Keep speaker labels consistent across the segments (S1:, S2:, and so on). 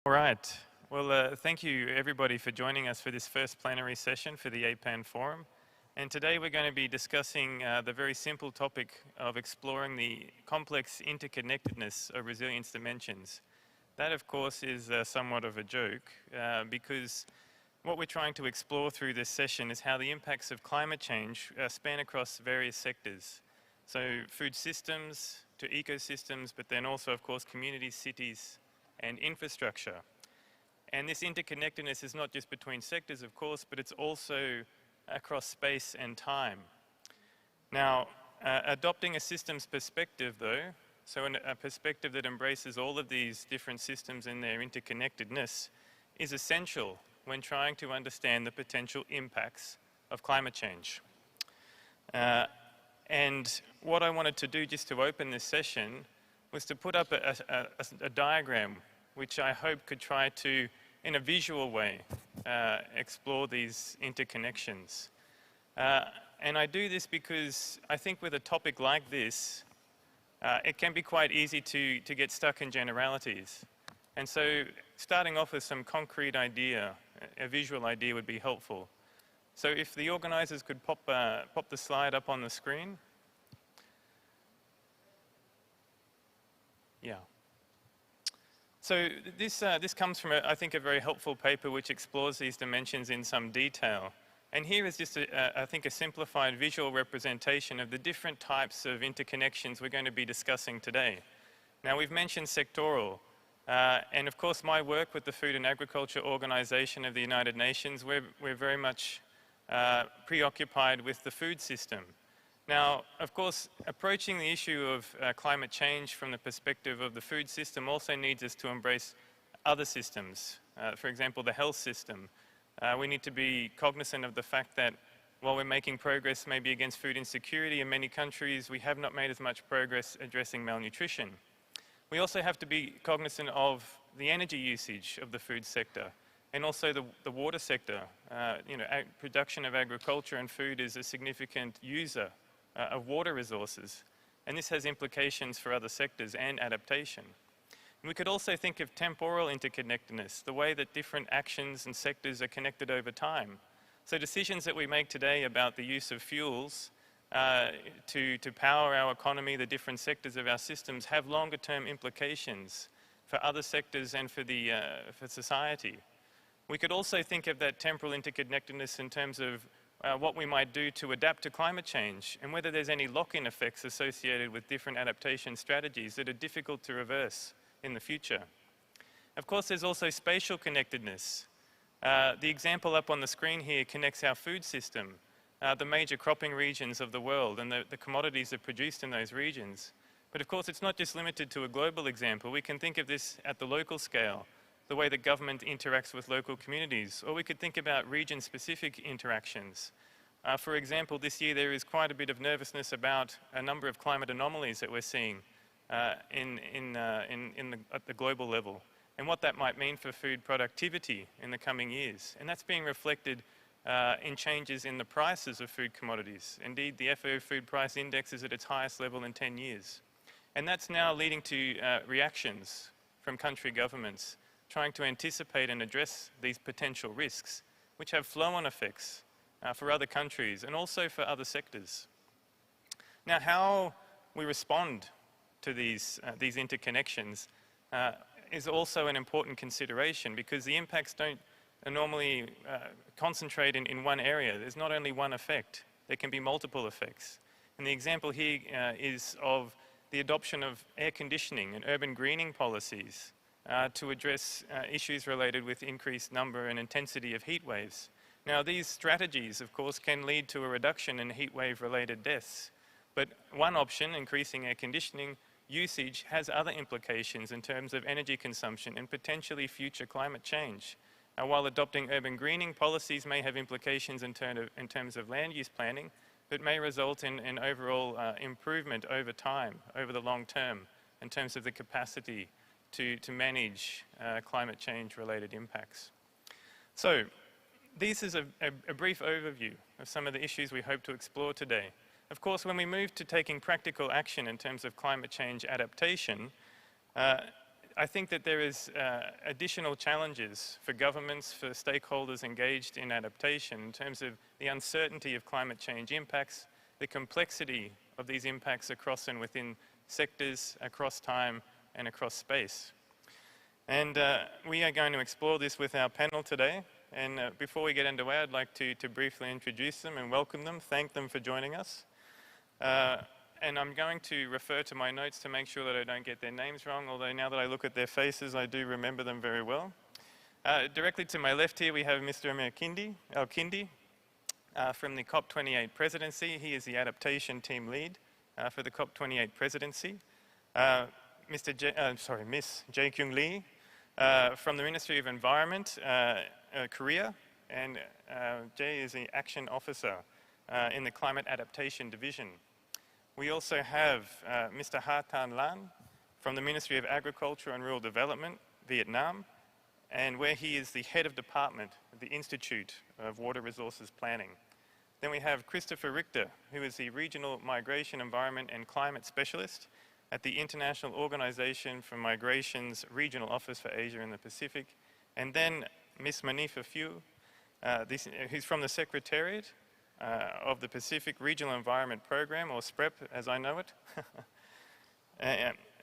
S1: All right. Well, thank you everybody for joining us for this first plenary session for the APAN Forum. And today we're going to be discussing the very simple topic of exploring the complex interconnectedness of resilience dimensions. That, of course, is somewhat of a joke because what we're trying to explore through this session is how the impacts of climate change span across various sectors. So food systems to ecosystems, but then also, of course, communities, cities, and infrastructure. And this interconnectedness is not just between sectors, of course, but it's also across space and time. Now, adopting a systems perspective, though, so a perspective that embraces all of these different systems and their interconnectedness, is essential when trying to understand the potential impacts of climate change. And what I wanted to do just to open this session was to put up a diagram which I hope could try to, in a visual way, explore these interconnections. And I do this because I think with a topic like this, it can be quite easy to get stuck in generalities. And so starting off with some concrete idea, a visual idea would be helpful. So if the organizers could pop the slide up on the screen. Yeah. So this comes from, I think, a very helpful paper which explores these dimensions in some detail. And here is just, I think, a simplified visual representation of the different types of interconnections we're going to be discussing today. Now, we've mentioned sectoral. And of course, my work with the Food and Agriculture Organization of the United Nations, we're very much preoccupied with the food system. Now, of course, approaching the issue of climate change from the perspective of the food system also needs us to embrace other systems. For example, the health system. We need to be cognizant of the fact that while we're making progress maybe against food insecurity in many countries, we have not made as much progress addressing malnutrition. We also have to be cognizant of the energy usage of the food sector and also the water sector. Production of agriculture and food is a significant user of water resources, and this has implications for other sectors and adaptation. And we could also think of temporal interconnectedness, the way that different actions and sectors are connected over time. So decisions that we make today about the use of fuels to power our economy, the different sectors of our systems, have longer-term implications for other sectors and for society. We could also think of that temporal interconnectedness in terms of what we might do to adapt to climate change and whether there's any lock-in effects associated with different adaptation strategies that are difficult to reverse in the future. Of course, there's also spatial connectedness. The example up on the screen here connects our food system, the major cropping regions of the world and the commodities that are produced in those regions. But of course, it's not just limited to a global example. We can think of this at the local scale, the way that government interacts with local communities, or we could think about region-specific interactions. For example, this year there is quite a bit of nervousness about a number of climate anomalies that we're seeing at the global level, and what that might mean for food productivity in the coming years. And that's being reflected in changes in the prices of food commodities. Indeed, the FAO Food Price Index is at its highest level in 10 years. And that's now leading to reactions from country governments trying to anticipate and address these potential risks, which have flow-on effects for other countries and also for other sectors. Now, how we respond to these interconnections is also an important consideration, because the impacts don't normally concentrate in one area. There's not only one effect, there can be multiple effects. And the example here is of the adoption of air conditioning and urban greening policies to address issues related with increased number and intensity of heat waves. Now, these strategies, of course, can lead to a reduction in heat wave-related deaths. But one option, increasing air conditioning usage, has other implications in terms of energy consumption and potentially future climate change. While adopting urban greening policies may have implications in terms of land use planning, but may result in overall improvement over time, over the long term, in terms of the capacity to manage climate change-related impacts. So, this is a brief overview of some of the issues we hope to explore today. Of course, when we move to taking practical action in terms of climate change adaptation, I think that there is additional challenges for governments, for stakeholders engaged in adaptation in terms of the uncertainty of climate change impacts, the complexity of these impacts across and within sectors, across time and across space. And we are going to explore this with our panel today. And before we get underway, I'd like to briefly introduce them and welcome them, thank them for joining us. And I'm going to refer to my notes to make sure that I don't get their names wrong, although now that I look at their faces, I do remember them very well. Directly to my left here, we have Mr. Amir Al-Kindi from the COP28 presidency. He is the adaptation team lead for the COP28 presidency. Miss Jae-Kyung Lee from the Ministry of Environment, Korea, and Jae is the action officer in the Climate Adaptation Division. We also have Mr. Ha Tan Lan from the Ministry of Agriculture and Rural Development, Vietnam, and where he is the head of department of the Institute of Water Resources Planning. Then we have Christopher Richter, who is the Regional Migration, Environment and Climate Specialist at the International Organization for Migration's Regional Office for Asia and the Pacific. And then Ms. Manifa Few, who's from the Secretariat of the Pacific Regional Environment Program, or SPREP as I know it.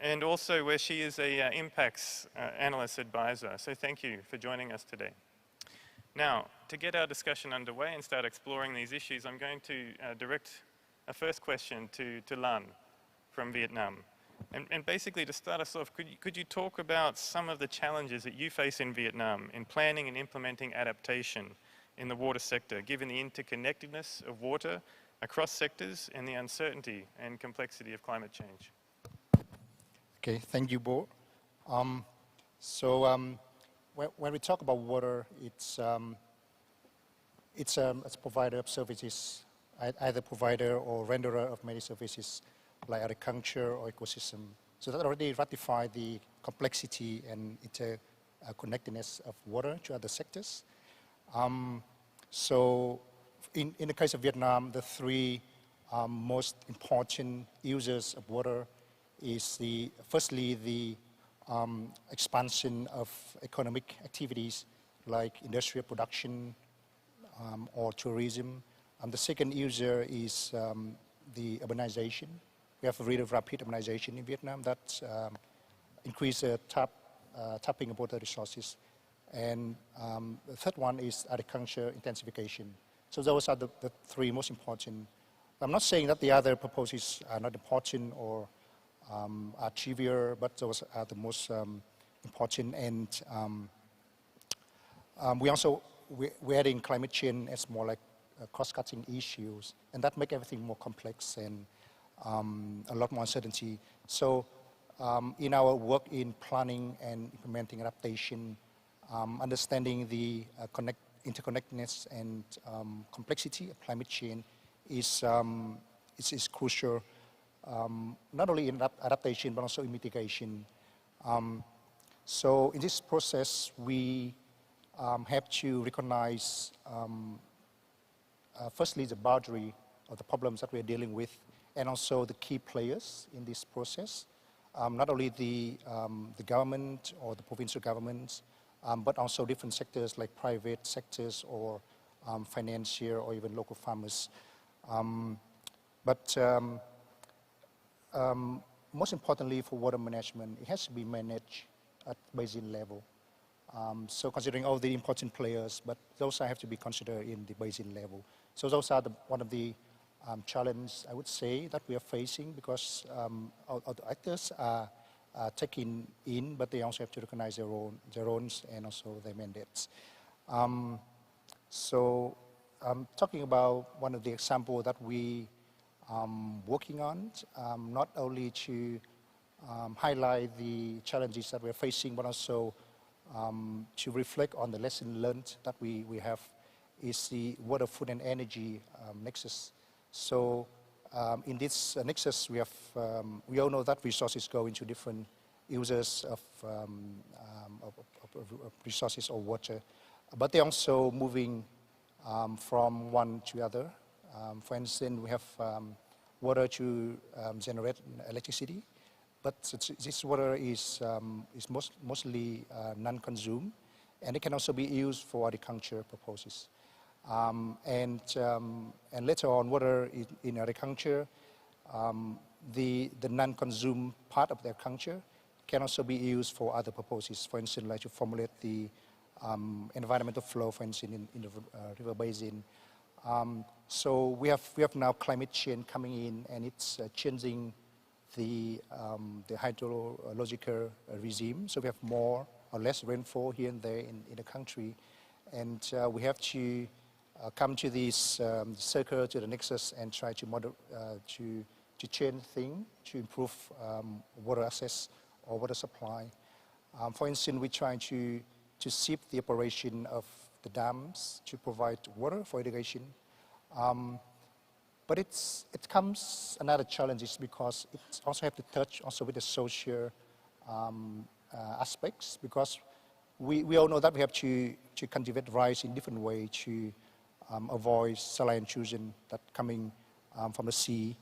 S1: And also where she is a impacts analyst advisor. So thank you for joining us today. Now, to get our discussion underway and start exploring these issues, I'm going to direct a first question to Lan from Vietnam. And basically to start us off, could you talk about some of the challenges that you face in Vietnam in planning and implementing adaptation in the water sector, given the interconnectedness of water across sectors and the uncertainty and complexity of climate change?
S2: Okay, thank you, Bo. When we talk about water, it's a provider of services, either provider or renderer of many services like agriculture or ecosystem. So that already ratified the complexity and interconnectedness of water to other sectors. So in the case of Vietnam, the three most important users of water is firstly the expansion of economic activities like industrial production or tourism. The second user is the urbanization. We have a really rapid urbanization in Vietnam that increases tapping of water resources. And the third one is agriculture intensification. So those are the three most important. I'm not saying that the other proposals are not important or are trivial, but those are the most important. And we're adding climate change as more like cross-cutting issues, and that makes everything more complex and a lot more uncertainty. So in our work in planning and implementing adaptation, understanding the interconnectedness and complexity of climate change is crucial, not only in adaptation but also in mitigation. So in this process, we have to recognize firstly the boundary of the problems that we're dealing with, and also the key players in this process, not only the government or the provincial governments, but also different sectors like private sectors or financial or even local farmers. Most importantly for water management, it has to be managed at basin level. So considering all the important players, but those have to be considered in the basin level. So those are one of the challenges, I would say, that we are facing, because all the actors are taken in, but they also have to recognize their roles and also their mandates. Talking about one of the examples that we working on, not only to highlight the challenges that we're facing, but also to reflect on the lesson learned that we have, is the water, food and energy nexus. So in this nexus, we all know that resources go into different users of resources or water, but they're also moving from one to other. For instance, we have water to generate electricity, but this water is mostly non-consumed, and it can also be used for agriculture purposes. And later on, water in agriculture, the non-consumed part of the agriculture can also be used for other purposes. For instance, like to formulate the environmental flow, for instance, in the river basin. So we have now climate change coming in, and it's changing the hydrological regime. So we have more or less rainfall here and there in the country, and we have to come to this circle, to the nexus, and try to change things to improve water access or water supply. For instance, we try to shift the operation of the dams to provide water for irrigation. But it comes another challenge because it also have to touch also with the social aspects, because we all know that we have to cultivate rice in different ways to avoid saline intrusion that coming from the sea.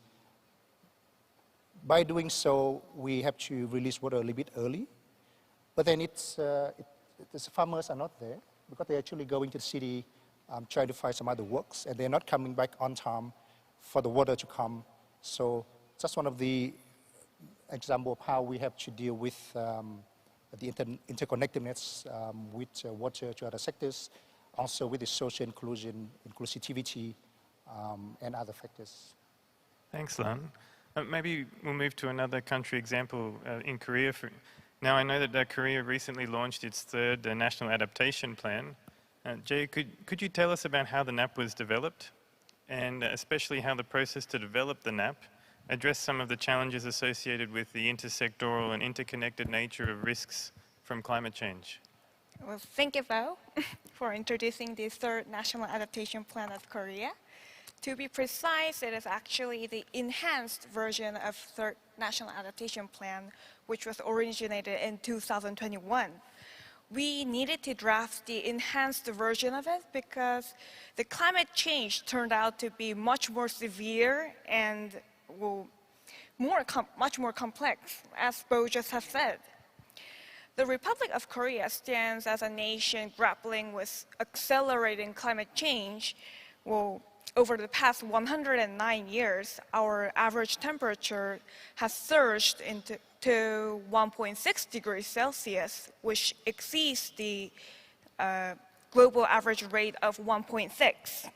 S2: By doing so, we have to release water a little bit early, but then the farmers are not there because they're actually going to the city trying to find some other works, and they're not coming back on time for the water to come. So that's one of the examples of how we have to deal with the interconnectedness with water to other sectors, also with the social inclusion, inclusivity, and other factors.
S1: Thanks, Lan. Maybe we'll move to another country example in Korea. Now, I know that Korea recently launched its third National Adaptation Plan. Jay, could you tell us about how the NAP was developed, and especially how the process to develop the NAP addressed some of the challenges associated with the intersectoral and interconnected nature of risks from climate change?
S3: Well, thank you, Bo, for introducing the third National Adaptation Plan of Korea. To be precise, it is actually the enhanced version of third National Adaptation Plan, which was originated in 2021. We needed to draft the enhanced version of it because the climate change turned out to be much more severe and much more complex, as Bo just has said. The Republic of Korea stands as a nation grappling with accelerating climate change. Over the past 109 years, our average temperature has surged to 1.6 degrees Celsius, which exceeds the global average rate of 1.6.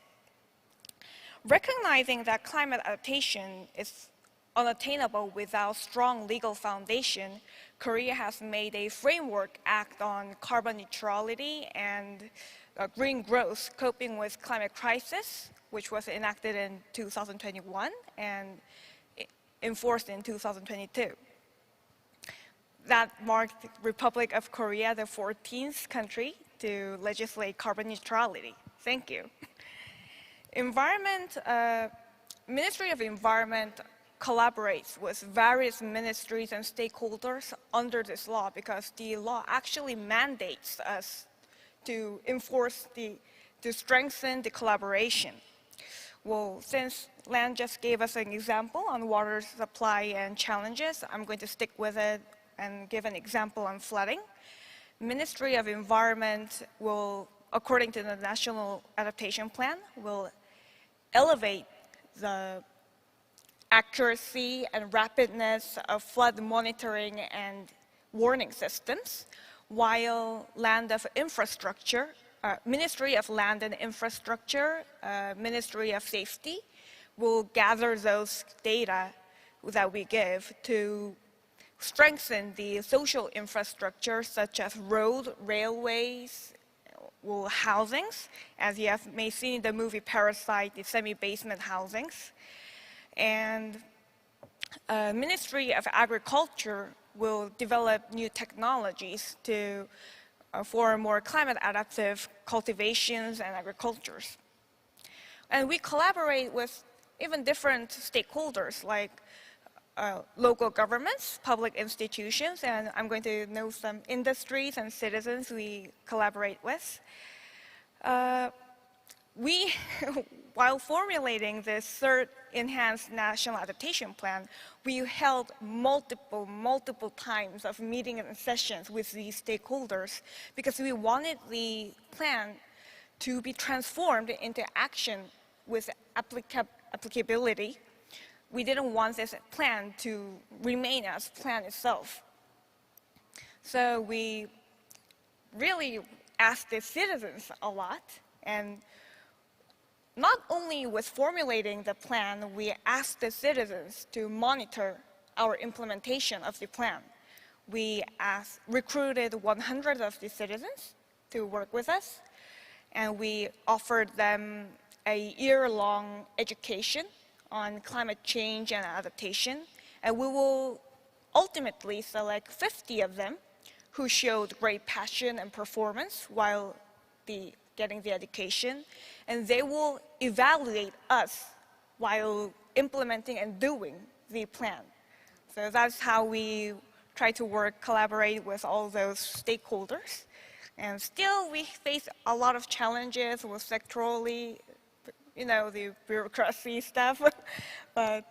S3: Recognizing that climate adaptation is unattainable without strong legal foundation, Korea has made a framework act on carbon neutrality and green growth, coping with climate crisis, which was enacted in 2021 and enforced in 2022. That marked the Republic of Korea the 14th country to legislate carbon neutrality. Thank you. Ministry of Environment collaborates with various ministries and stakeholders under this law because the law actually mandates us to strengthen the collaboration. Well, since Lan just gave us an example on water supply and challenges, I'm going to stick with it and give an example on flooding. Ministry of Environment will, according to the National Adaptation Plan, will elevate the accuracy and rapidness of flood monitoring and warning systems, while Ministry of Land and Infrastructure, Ministry of Safety will gather those data that we give to strengthen the social infrastructure such as road, railways, housings, as you may see in the movie Parasite, the semi-basement housings. And Ministry of Agriculture will develop new technologies for more climate adaptive cultivations and agricultures. And we collaborate with even different stakeholders like local governments, public institutions, and I'm going to know some industries and citizens we collaborate with. while formulating this third enhanced national adaptation plan, we held multiple times of meetings and sessions with these stakeholders because we wanted the plan to be transformed into action with applicability. We didn't want this plan to remain as plan itself. So we really asked the citizens a lot, and not only with formulating the plan, we asked the citizens to monitor our implementation of the plan. We recruited 100 of the citizens to work with us, and we offered them a year-long education on climate change and adaptation, and we will ultimately select 50 of them who showed great passion and performance while getting the education, and they will evaluate us while implementing and doing the plan. So that's how we try to collaborate with all those stakeholders. And still, we face a lot of challenges with sectorally, the bureaucracy stuff. But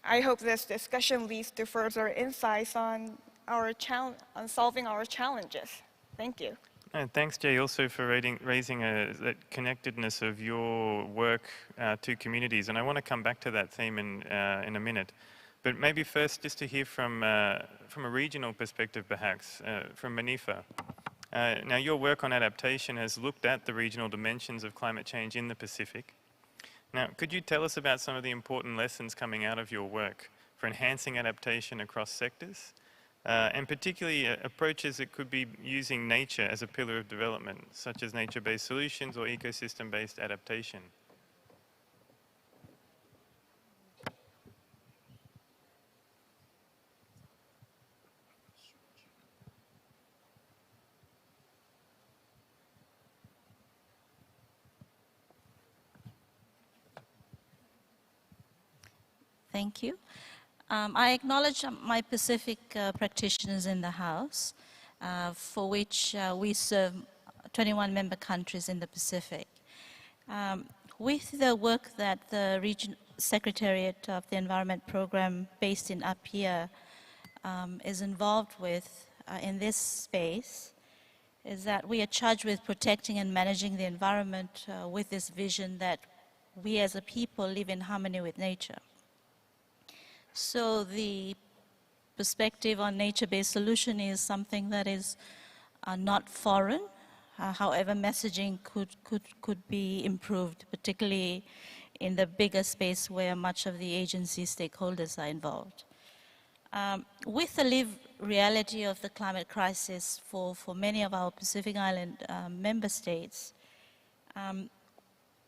S3: I hope this discussion leads to further insights on solving our challenges. Thank you.
S1: And thanks, Jay, also for raising that connectedness of your work to communities. And I want to come back to that theme in a minute. But maybe first, just to hear from a regional perspective, perhaps, from Manifa. Now, your work on adaptation has looked at the regional dimensions of climate change in the Pacific. Now, could you tell us about some of the important lessons coming out of your work for enhancing adaptation across sectors? And particularly approaches that could be using nature as a pillar of development, such as nature-based solutions or ecosystem-based adaptation.
S4: Thank you. I acknowledge my Pacific practitioners in the House, for which we serve 21 member countries in the Pacific. With the work that the Region Secretariat of the Environment Program based in Apia is involved with in this space, is that we are charged with protecting and managing the environment with this vision that we as a people live in harmony with nature. So the perspective on nature-based solution is something that is not foreign. However, messaging could be improved, particularly in the bigger space where much of the agency stakeholders are involved. With the lived reality of the climate crisis for many of our Pacific Island member states,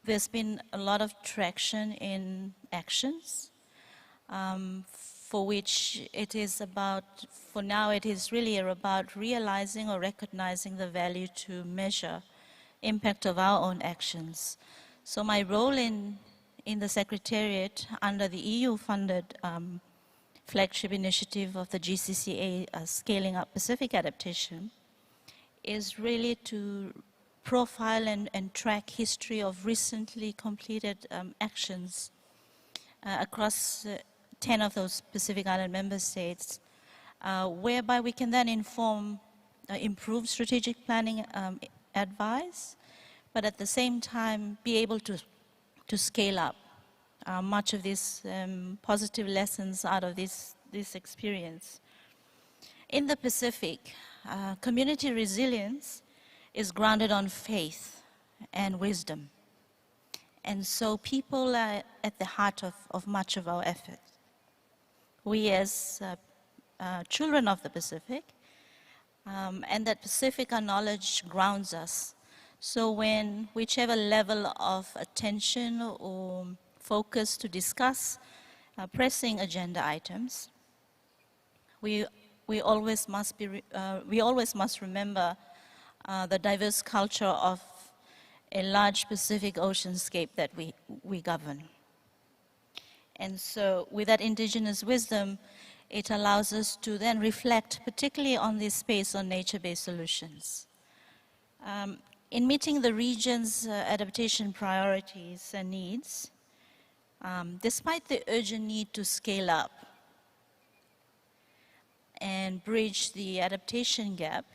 S4: there's been a lot of traction in actions. For which it is about, for now it is really about realizing or recognizing the value to measure impact of our own actions. So my role in the Secretariat under the EU-funded flagship initiative of the GCCA, Scaling Up Pacific Adaptation, is really to profile and track history of recently completed actions across 10 of those Pacific Island member states, whereby we can then inform, improve strategic planning advice, but at the same time be able to scale up much of these positive lessons out of this experience. In the Pacific, community resilience is grounded on faith and wisdom. And so people are at the heart of much of our efforts. We as children of the Pacific, and that Pacific knowledge grounds us. So when whichever level of attention or focus to discuss pressing agenda items, we always must remember the diverse culture of a large Pacific oceanscape that we govern. And so with that indigenous wisdom, it allows us to then reflect particularly on this space on nature-based solutions. In meeting the region's adaptation priorities and needs, despite the urgent need to scale up and bridge the adaptation gap,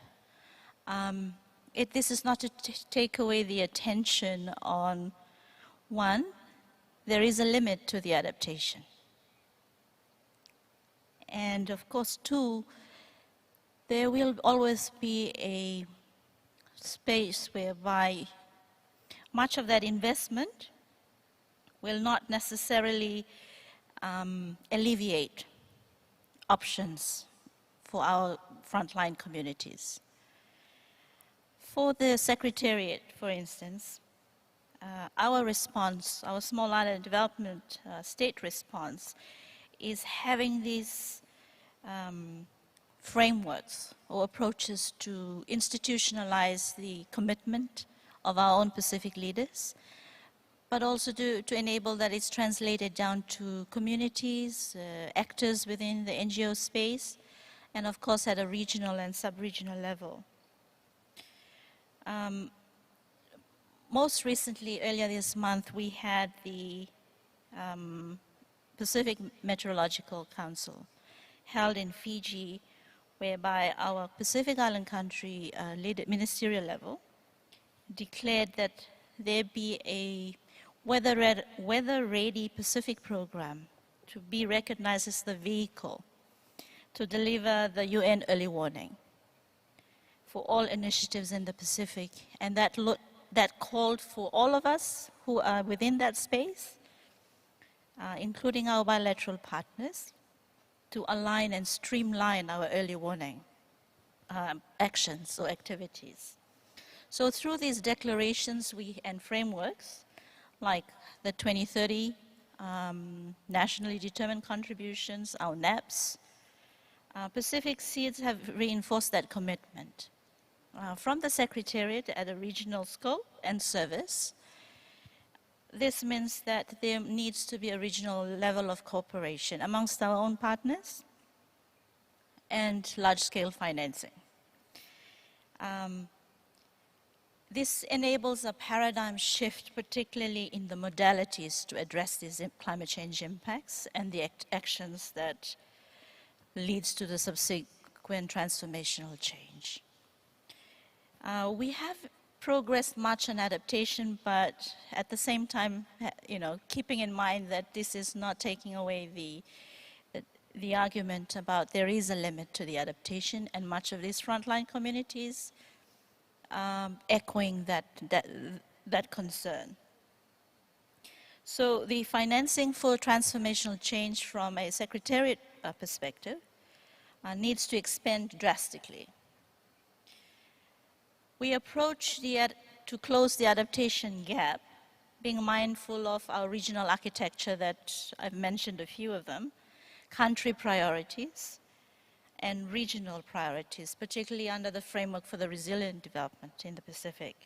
S4: this is not to take away the attention on, one, there is a limit to the adaptation. And of course, two, there will always be a space whereby much of that investment will not necessarily alleviate options for our frontline communities. For the Secretariat, for instance, our response, our Small Island Development State response, is having these frameworks or approaches to institutionalize the commitment of our own Pacific leaders, but also to enable that it's translated down to communities, actors within the NGO space, and of course at a regional and sub-regional level. Most recently, earlier this month, we had the Pacific Meteorological Council held in Fiji, whereby our Pacific Island country ministerial level declared that there be a weather-ready Pacific program to be recognized as the vehicle to deliver the UN early warning for all initiatives in the Pacific. And that called for all of us who are within that space, including our bilateral partners, to align and streamline our early warning actions or activities. So through these declarations and frameworks, like the 2030 nationally determined contributions, our NAPs, Pacific Seeds have reinforced that commitment. From the Secretariat at a regional scope and service, this means that there needs to be a regional level of cooperation amongst our own partners and large-scale financing. This enables a paradigm shift, particularly in the modalities to address these climate change impacts and the actions that leads to the subsequent transformational change. We have progressed much on adaptation, but at the same time, keeping in mind that this is not taking away the argument about there is a limit to the adaptation, and much of these frontline communities echoing that concern. So the financing for transformational change from a Secretariat perspective needs to expand drastically. We approach to close the adaptation gap, being mindful of our regional architecture that I've mentioned a few of them, country priorities, and regional priorities, particularly under the framework for the resilient development in the Pacific.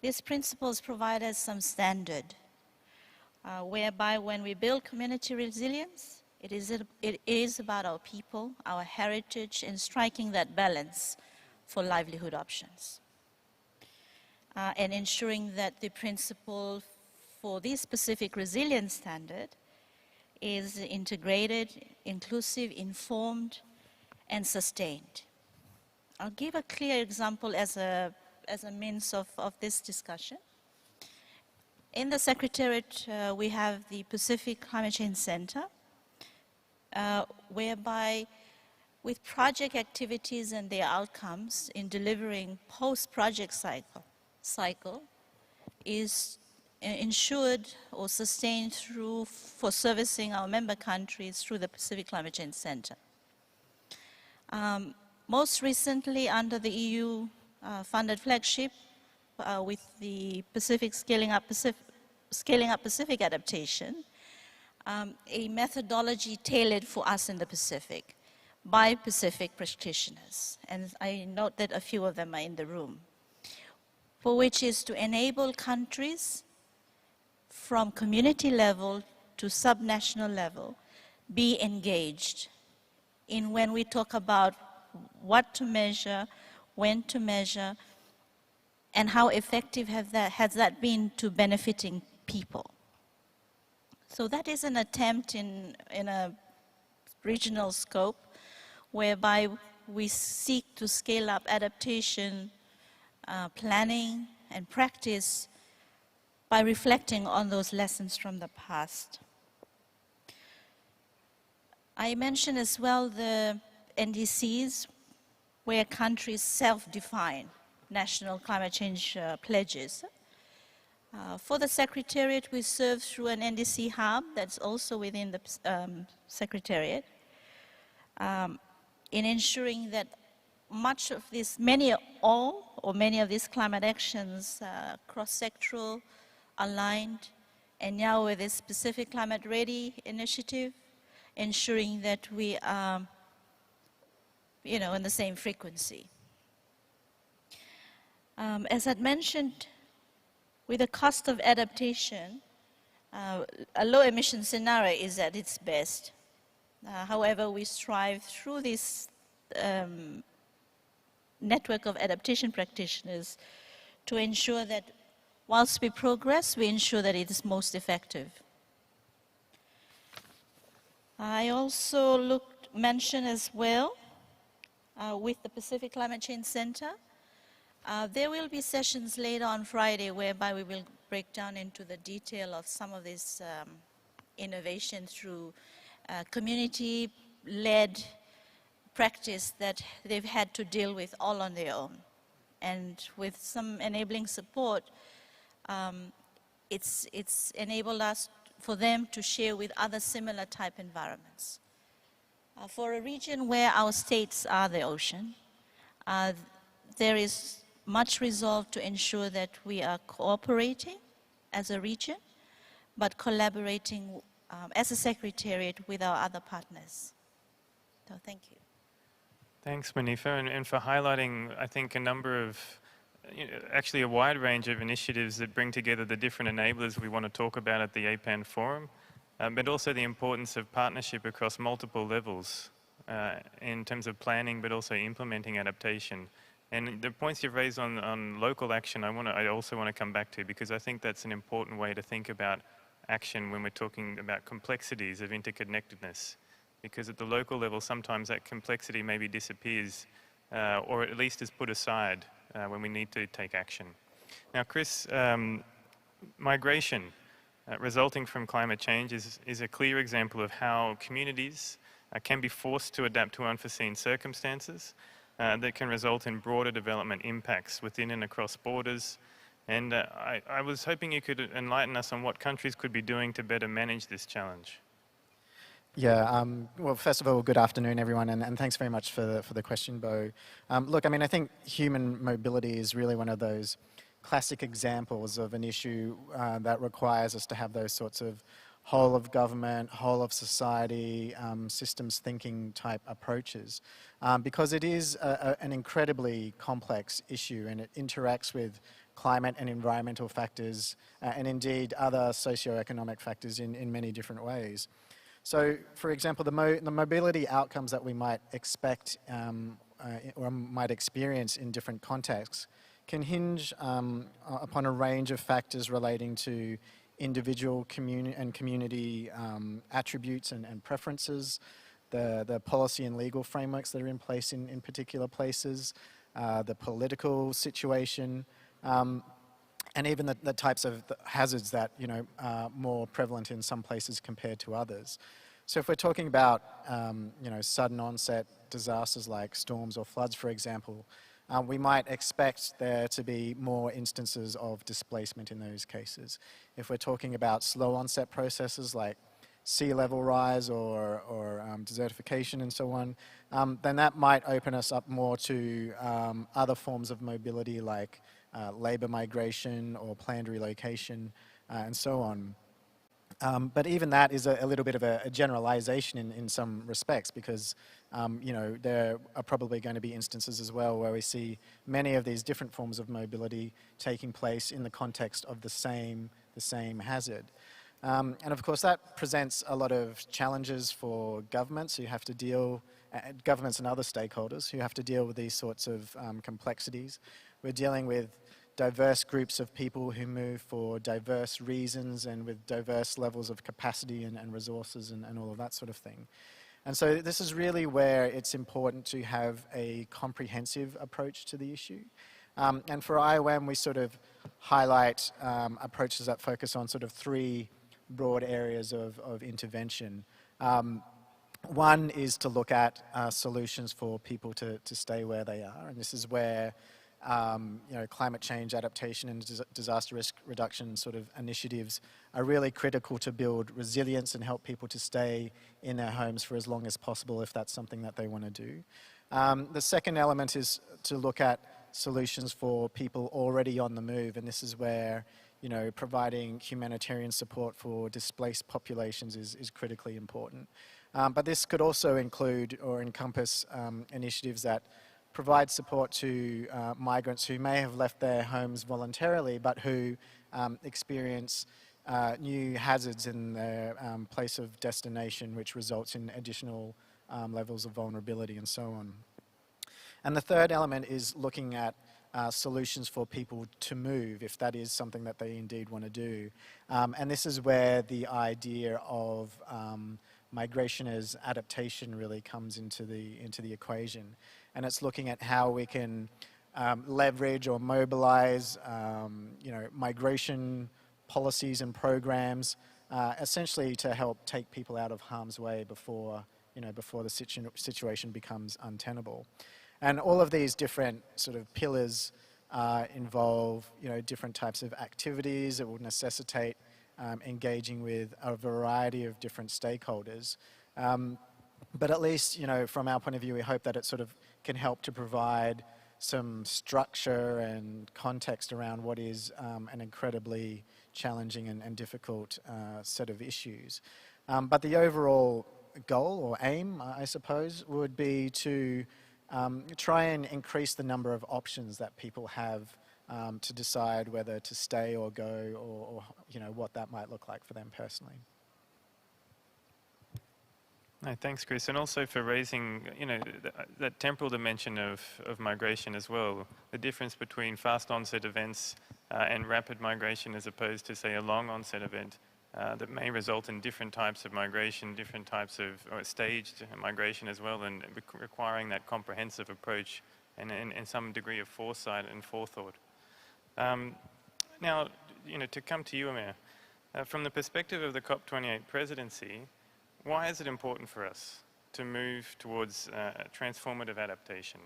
S4: These principles provide us some standard, whereby when we build community resilience, it is about our people, our heritage, and striking that balance for livelihood options. And ensuring that the principle for this specific resilience standard is integrated, inclusive, informed, and sustained. I'll give a clear example as a means of this discussion. In the Secretariat, we have the Pacific Climate Change Center, whereby with project activities and their outcomes in delivering post-project cycle is ensured or sustained for servicing our member countries through the Pacific Climate Change Center. Most recently, under the EU funded flagship with the Scaling Up Pacific Adaptation, a methodology tailored for us in the Pacific by Pacific practitioners, and I note that a few of them are in the room, for which is to enable countries from community level to subnational level be engaged in when we talk about what to measure, when to measure, and how effective has that been to benefiting people. So that is an attempt in a regional scope whereby we seek to scale up adaptation, planning, and practice by reflecting on those lessons from the past. I mentioned as well the NDCs, where countries self-define national climate change pledges. For the Secretariat, we serve through an NDC hub that's also within the Secretariat, in ensuring that much of this, many of these climate actions, cross-sectoral, aligned, and now with this specific Climate Ready initiative, ensuring that we are, in the same frequency. As I mentioned, with the cost of adaptation, a low emission scenario is at its best. However, we strive through this network of adaptation practitioners to ensure that whilst we progress, we ensure that it is most effective. I also mentioned as well with the Pacific Climate Change Center, there will be sessions later on Friday whereby we will break down into the detail of some of this innovation through community-led practice that they've had to deal with all on their own. And with some enabling support, it's enabled us for them to share with other similar type environments. For a region where our states are the ocean, there is much resolve to ensure that we are cooperating as a region, but collaborating as a secretariat with our other partners. So thank you.
S1: Thanks, Manifa, and for highlighting, I think, a number of, actually a wide range of initiatives that bring together the different enablers we want to talk about at the APAN Forum, but also the importance of partnership across multiple levels in terms of planning, but also implementing adaptation. And the points you've raised on local action, I also want to come back to, because I think that's an important way to think about action when we're talking about complexities of interconnectedness. Because at the local level, sometimes that complexity maybe disappears, or at least is put aside when we need to take action. Now, Chris, migration resulting from climate change is a clear example of how communities can be forced to adapt to unforeseen circumstances that can result in broader development impacts within and across borders. And I was hoping you could enlighten us on what countries could be doing to better manage this challenge.
S5: Yeah, well, first of all, good afternoon, everyone, and thanks very much for the question, Bo. Look, I mean, I think human mobility is really one of those classic examples of an issue that requires us to have those sorts of whole of government, whole of society, systems thinking type approaches, because it is an incredibly complex issue, and it interacts with climate and environmental factors, and indeed other socioeconomic factors in many different ways. So, for example, the mobility outcomes that we might expect or might experience in different contexts can hinge upon a range of factors relating to individual community attributes and preferences, the policy and legal frameworks that are in place in particular places, the political situation, and even the types of hazards that are more prevalent in some places compared to others. So if we're talking about sudden onset disasters like storms or floods, for example, we might expect there to be more instances of displacement in those cases. If we're talking about slow onset processes like sea level rise or desertification and so on, then that might open us up more to other forms of mobility like labour migration or planned relocation and so on. But even that is a little bit of a generalization in some respects, because there are probably going to be instances as well where we see many of these different forms of mobility taking place in the context of the same hazard. And of course that presents a lot of challenges for governments who have to deal, governments and other stakeholders who have to deal with these sorts of complexities. We're dealing with diverse groups of people who move for diverse reasons and with diverse levels of capacity and resources and all of that sort of thing. And so this is really where it's important to have a comprehensive approach to the issue. And for IOM, we sort of highlight approaches that focus on sort of three broad areas of intervention. One is to look at solutions for people to stay where they are, and this is where climate change adaptation and disaster risk reduction sort of initiatives are really critical to build resilience and help people to stay in their homes for as long as possible if that's something that they want to do. The second element is to look at solutions for people already on the move, and this is where providing humanitarian support for displaced populations is critically important. But this could also include or encompass initiatives that provide support to migrants who may have left their homes voluntarily but who experience new hazards in their place of destination, which results in additional levels of vulnerability and so on. And the third element is looking at solutions for people to move, if that is something that they indeed want to do. And this is where the idea of migration as adaptation really comes into the equation. And it's looking at how we can leverage or mobilize migration policies and programs essentially to help take people out of harm's way before the situation becomes untenable. And all of these different sort of pillars involve different types of activities that will necessitate engaging with a variety of different stakeholders. But at least, from our point of view, we hope that it sort of can help to provide some structure and context around what is an incredibly challenging and difficult set of issues. But the overall goal or aim, I suppose, would be to try and increase the number of options that people have to decide whether to stay or go, or what that might look like for them personally.
S1: No, thanks, Chris, and also for raising, that temporal dimension of migration as well. The difference between fast onset events and rapid migration, as opposed to, say, a long onset event that may result in different types of migration, different types of staged migration as well, and requiring that comprehensive approach and some degree of foresight and forethought. Now, to come to you, Amir, from the perspective of the COP28 presidency, why is it important for us to move towards transformative adaptation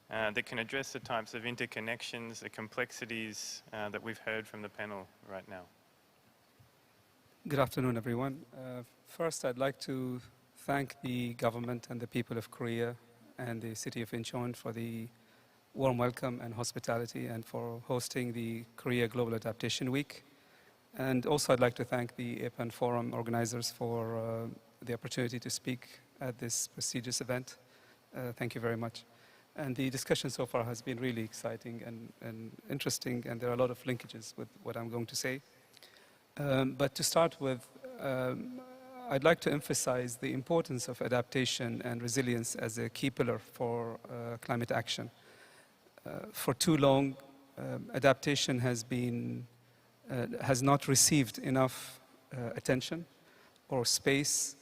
S1: that can address the types of interconnections, the complexities that we've heard from the panel right now?
S6: Good afternoon, everyone. First, I'd like to thank the government and the people of Korea and the city of Incheon for the warm welcome and hospitality, and for hosting the Korea Global Adaptation Week. And also, I'd like to thank the APAN Forum organizers for the opportunity to speak at this prestigious event. Thank you very much. And the discussion so far has been really exciting and interesting, and there are a lot of linkages with what I'm going to say. But to start with, I'd like to emphasize the importance of adaptation and resilience as a key pillar for climate action. For too long, adaptation has not received enough attention or space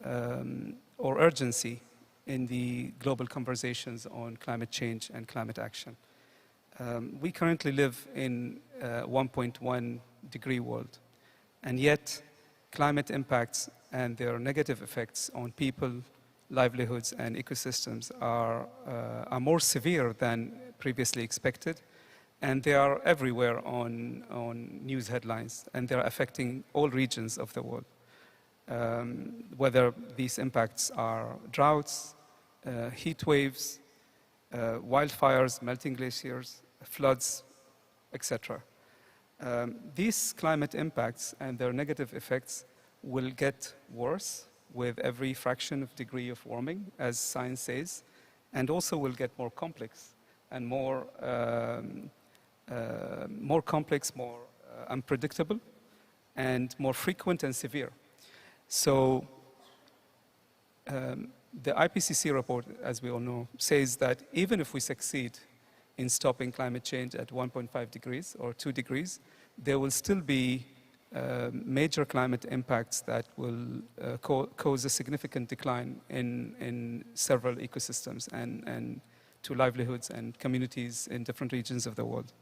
S6: or urgency in the global conversations on climate change and climate action. We currently live in a 1.1 degree world, and yet climate impacts and their negative effects on people, livelihoods, and ecosystems are more severe than previously expected, and they are everywhere on news headlines, and they are affecting all regions of the world. Whether these impacts are droughts, heat waves, wildfires, melting glaciers, floods, etc. These climate impacts and their negative effects will get worse with every fraction of degree of warming, as science says, and also will get more complex and more complex, more unpredictable, and more frequent and severe. So the IPCC report, as we all know, says that even if we succeed in stopping climate change at 1.5 degrees or 2 degrees, there will still be major climate impacts that will cause a significant decline in several ecosystems and to livelihoods and communities in different regions of the world.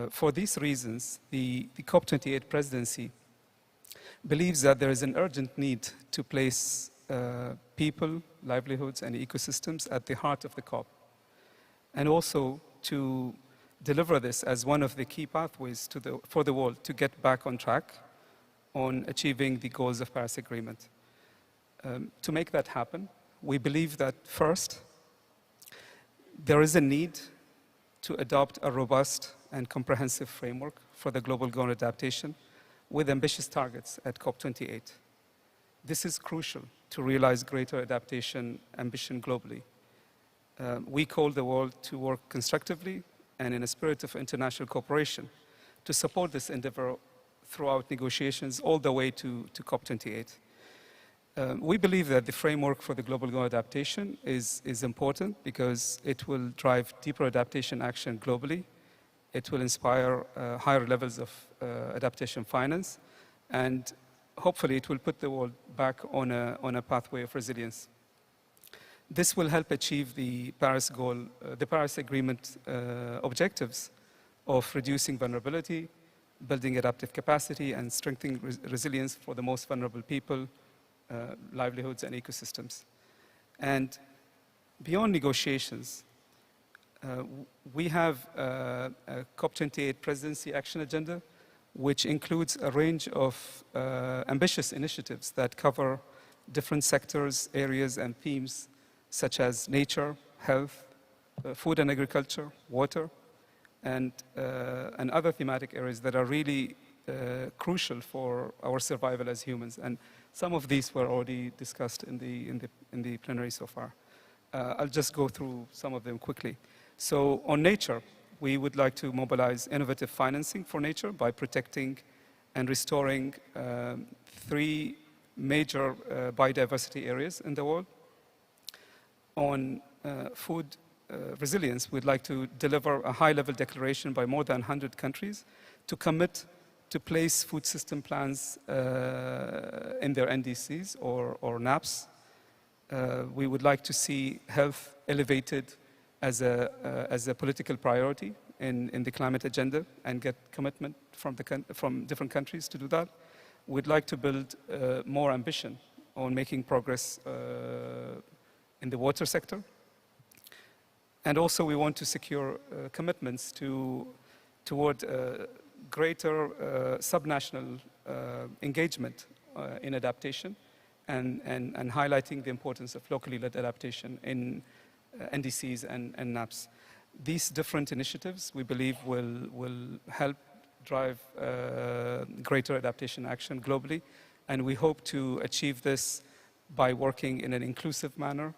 S6: For these reasons, the COP28 presidency believes that there is an urgent need to place people, livelihoods, and ecosystems at the heart of the COP, and also to deliver this as one of the key pathways for the world to get back on track on achieving the goals of Paris Agreement. To make that happen, we believe that first, there is a need to adopt a robust and comprehensive framework for the global goal adaptation with ambitious targets at COP28. This is crucial to realize greater adaptation ambition globally. We call the world to work constructively and in a spirit of international cooperation to support this endeavor throughout negotiations all the way to COP28. We believe that the framework for the global goal adaptation is important because it will drive deeper adaptation action globally. It will inspire higher levels of adaptation finance, and hopefully it will put the world back on a pathway of resilience. This will help achieve the Paris goal, the Paris Agreement objectives of reducing vulnerability, building adaptive capacity, and strengthening resilience for the most vulnerable people, livelihoods, and ecosystems. And beyond negotiations, we have a COP28 presidency action agenda, which includes a range of ambitious initiatives that cover different sectors, areas, and themes, such as nature, health, food and agriculture, water, and other thematic areas that are really crucial for our survival as humans. And some of these were already discussed in the plenary so far. I'll just go through some of them quickly. So on nature, we would like to mobilize innovative financing for nature by protecting and restoring 3 major biodiversity areas in the world. On food resilience, we'd like to deliver a high-level declaration by more than 100 countries to commit to place food system plans in their NDCs or NAPs. We would like to see health elevated as a political priority in the climate agenda and get commitment from different countries to do that. We'd like to build more ambition on making progress in the water sector. And also we want to secure commitments toward greater subnational engagement in adaptation and highlighting the importance of locally led adaptation in NDCs and NAPs. These different initiatives, we believe, will help drive greater adaptation action globally, and we hope to achieve this by working in an inclusive manner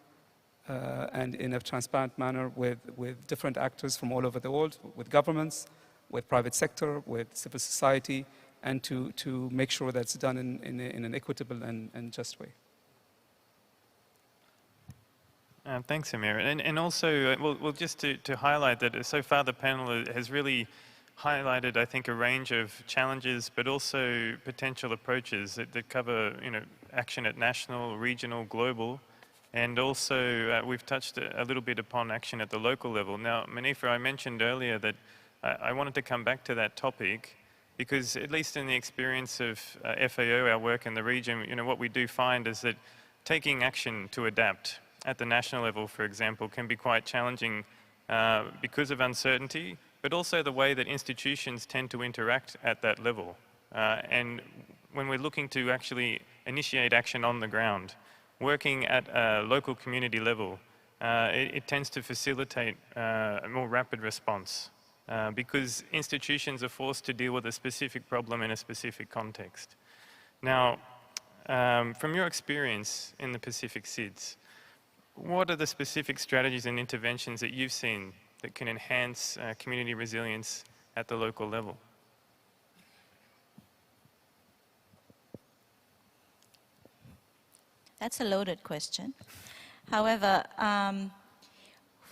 S6: and in a transparent manner with different actors from all over the world, with governments, with private sector, with civil society, and to make sure that's done in an equitable and just way.
S1: Thanks, Amir. And also, well, just to highlight that so far the panel has really highlighted, I think, a range of challenges, but also potential approaches that cover, action at national, regional, global, and also we've touched a little bit upon action at the local level. Now, Manifa, I mentioned earlier that I wanted to come back to that topic because, at least in the experience of FAO, our work in the region, what we do find is that taking action to adapt at the national level, for example, can be quite challenging because of uncertainty, but also the way that institutions tend to interact at that level. And when we're looking to actually initiate action on the ground, working at a local community level, it tends to facilitate a more rapid response because institutions are forced to deal with a specific problem in a specific context. Now, from your experience in the Pacific SIDS, what are the specific strategies and interventions that you've seen that can enhance community resilience at the local level?
S4: That's a loaded question. However,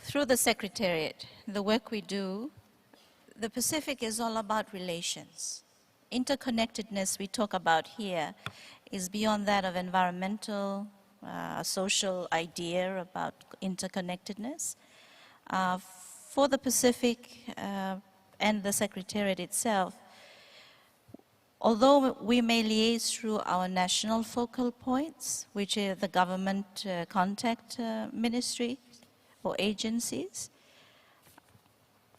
S4: through the Secretariat, the work we do, the Pacific is all about relations. Interconnectedness we talk about here is beyond that of environmental, social idea about interconnectedness. For the Pacific and the Secretariat itself, although we may liaise through our national focal points, which are the government contact ministry or agencies,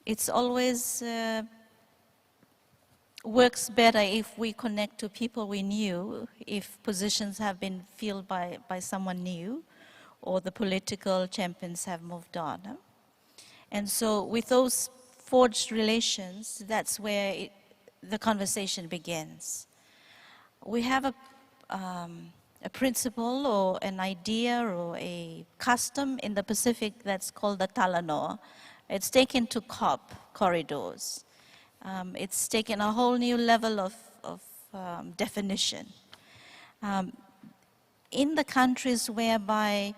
S4: it's always works better if we connect to people we knew, if positions have been filled by someone new, or the political champions have moved on. Huh? And so with those forged relations, that's where the conversation begins. We have a principle or an idea or a custom in the Pacific that's called the Talanoa. It's taken to COP corridors. It's taken a whole new level of definition. In the countries whereby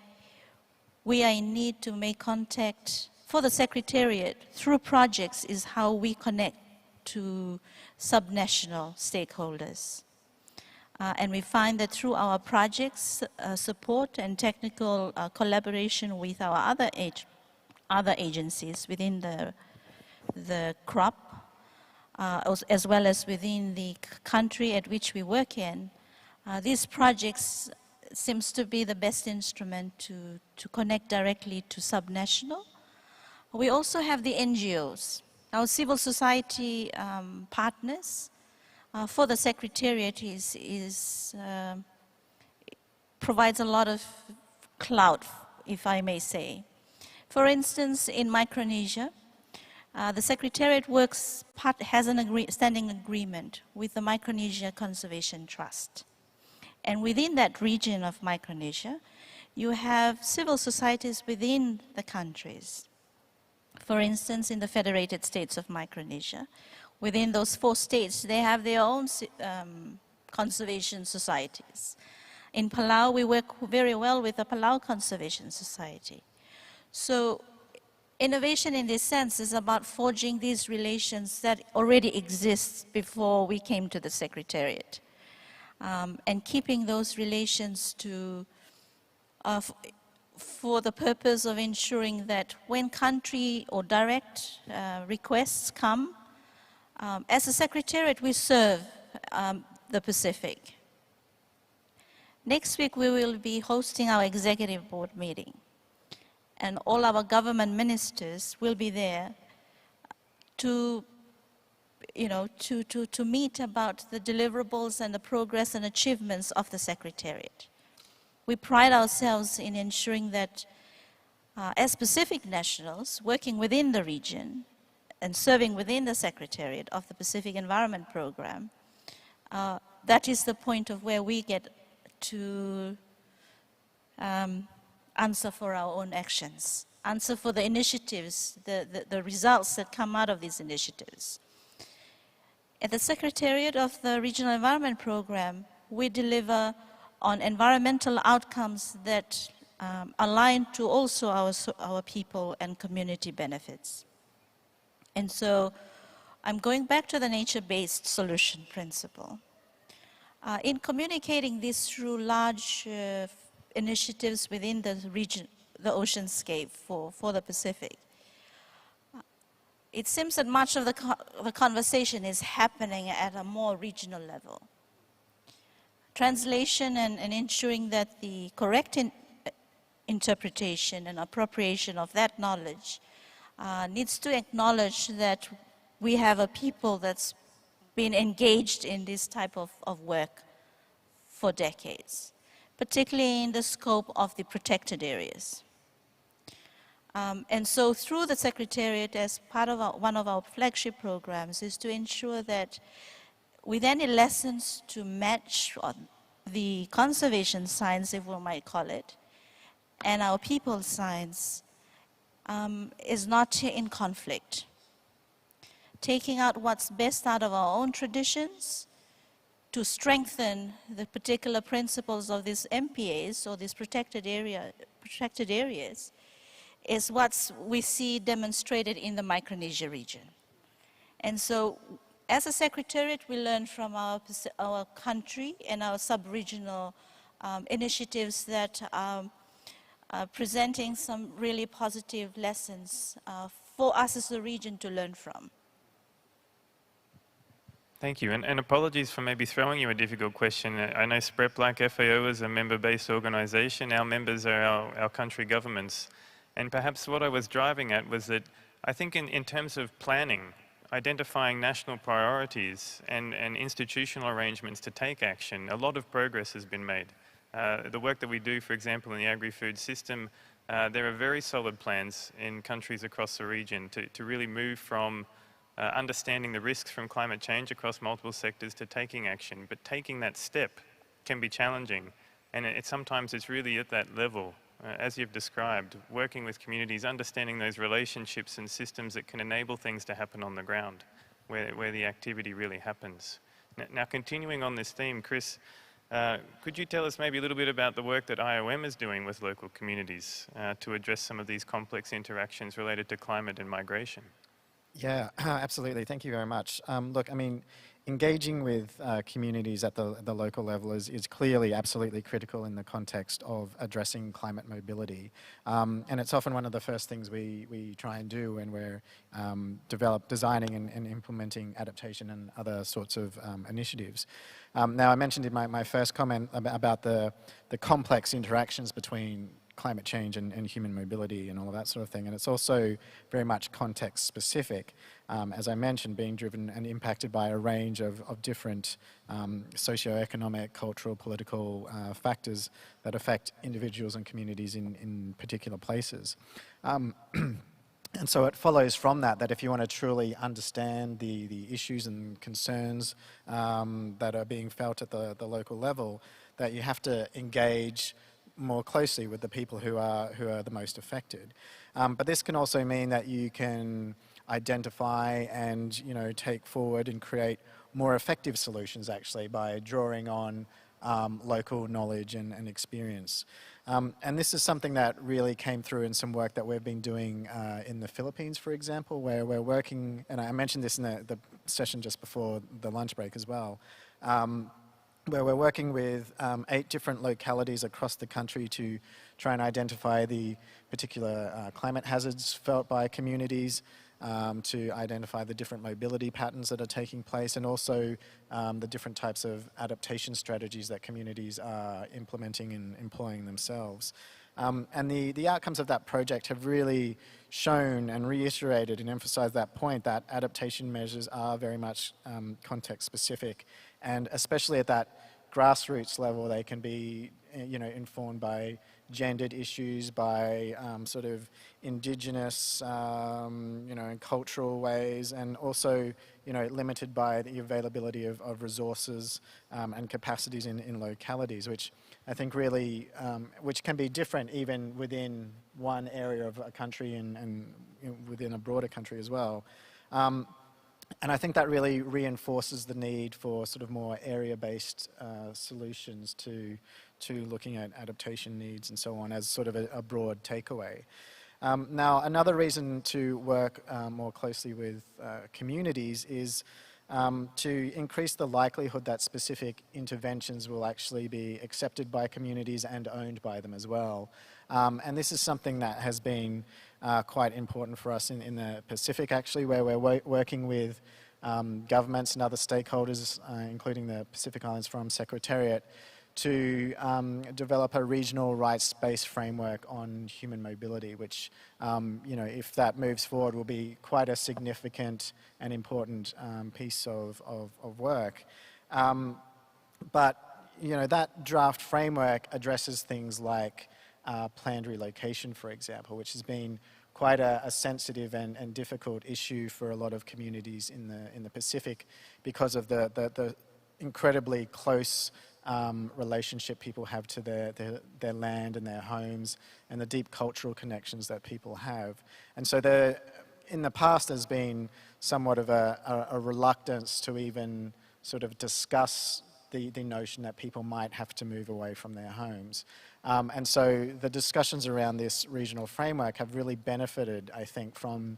S4: we are in need to make contact for the Secretariat through projects is how we connect to subnational stakeholders. And we find that through our projects, support and technical collaboration with our other agencies within the crop, as well as within the country at which we work in, these projects seems to be the best instrument to connect directly to subnational. We also have the NGOs, our civil society partners. For the Secretariat provides a lot of clout, if I may say. For instance, in Micronesia, the Secretariat has an standing agreement with the Micronesia Conservation Trust. And within that region of Micronesia, you have civil societies within the countries. For instance, in the Federated States of Micronesia, within those 4 states, they have their own conservation societies. In Palau, we work very well with the Palau Conservation Society. So innovation in this sense is about forging these relations that already exist before we came to the Secretariat. And keeping those relations for the purpose of ensuring that when country or direct requests come, as a Secretariat we serve the Pacific. Next week we will be hosting our executive board meeting, and all our government ministers will be there to meet about the deliverables and the progress and achievements of the Secretariat. We pride ourselves in ensuring that as Pacific nationals working within the region and serving within the Secretariat of the Pacific Environment Program, that is the point of where we get to answer for our own actions, answer for the initiatives, the results that come out of these initiatives. At the Secretariat of the Regional Environment Program, we deliver on environmental outcomes that align to also our people and community benefits. And so I'm going back to the nature-based solution principle. In communicating this through large initiatives within the region, the oceanscape for the Pacific, it seems that much of the conversation is happening at a more regional level. Translation and ensuring that the correct interpretation and appropriation of that knowledge needs to acknowledge that we have a people that's been engaged in this type of work for decades, particularly in the scope of the protected areas. And so through the Secretariat, as part of one of our flagship programs, is to ensure that with any lessons to match the conservation science, if we might call it, and our people science, is not in conflict. Taking out what's best out of our own traditions to strengthen the particular principles of these MPAs or these protected areas is what we see demonstrated in the Micronesia region. And so as a secretariat, we learn from our country and our sub-regional initiatives that are presenting some really positive lessons for us as a region to learn from.
S1: Thank you, and apologies for maybe throwing you a difficult question. I know SPREP, like FAO, is a member-based organisation. Our members are our country governments. And perhaps what I was driving at was that I think in terms of planning, identifying national priorities and institutional arrangements to take action, a lot of progress has been made. The work that we do, for example, in the agri-food system, there are very solid plans in countries across the region to really move from understanding the risks from climate change across multiple sectors to taking action. But taking that step can be challenging, and sometimes it's really at that level, as you've described, working with communities, understanding those relationships and systems that can enable things to happen on the ground, where the activity really happens. Now, continuing on this theme, Chris, could you tell us maybe a little bit about the work that IOM is doing with local communities to address some of these complex interactions related to climate and migration?
S5: Yeah, absolutely. Thank you very much. Look, I mean, engaging with communities at the local level is clearly absolutely critical in the context of addressing climate mobility. And it's often one of the first things we try and do when we're designing and implementing adaptation and other sorts of initiatives. Now, I mentioned in my first comment about the complex interactions between climate change and human mobility and all of that sort of thing. And it's also very much context specific, as I mentioned, being driven and impacted by a range of different socioeconomic, cultural, political factors that affect individuals and communities in particular places. And so it follows from that if you want to truly understand the issues and concerns that are being felt at the local level, that you have to engage more closely with the people who are the most affected. But this can also mean that you can identify and take forward and create more effective solutions actually by drawing on local knowledge and experience. And this is something that really came through in some work that we've been doing in the Philippines, for example, where we're working, and I mentioned this in the session just before the lunch break as well, where we're working with 8 different localities across the country to try and identify the particular climate hazards felt by communities, to identify the different mobility patterns that are taking place, and also the different types of adaptation strategies that communities are implementing and employing themselves. And the outcomes of that project have really shown and reiterated and emphasized that point that adaptation measures are very much context specific, and especially at that grassroots level they can be informed by gendered issues, by sort of indigenous and cultural ways, and also limited by the availability of resources and capacities in localities, which I think really which can be different even within one area of a country and within a broader country as well. And I think that really reinforces the need for sort of more area-based solutions to looking at adaptation needs and so on as sort of a broad takeaway. Now, another reason to work more closely with communities is to increase the likelihood that specific interventions will actually be accepted by communities and owned by them as well. And this is something that has been quite important for us in the Pacific, actually, where we're working with governments and other stakeholders, including the Pacific Islands Forum Secretariat, to develop a regional rights-based framework on human mobility, which, if that moves forward, will be quite a significant and important piece of work. But, that draft framework addresses things like planned relocation, for example, which has been quite a sensitive and difficult issue for a lot of communities in the Pacific because of the incredibly close relationship people have to their land and their homes, and the deep cultural connections that people have. And so in the past there's been somewhat of a reluctance to even sort of discuss the notion that people might have to move away from their homes. And so the discussions around this regional framework have really benefited, I think, from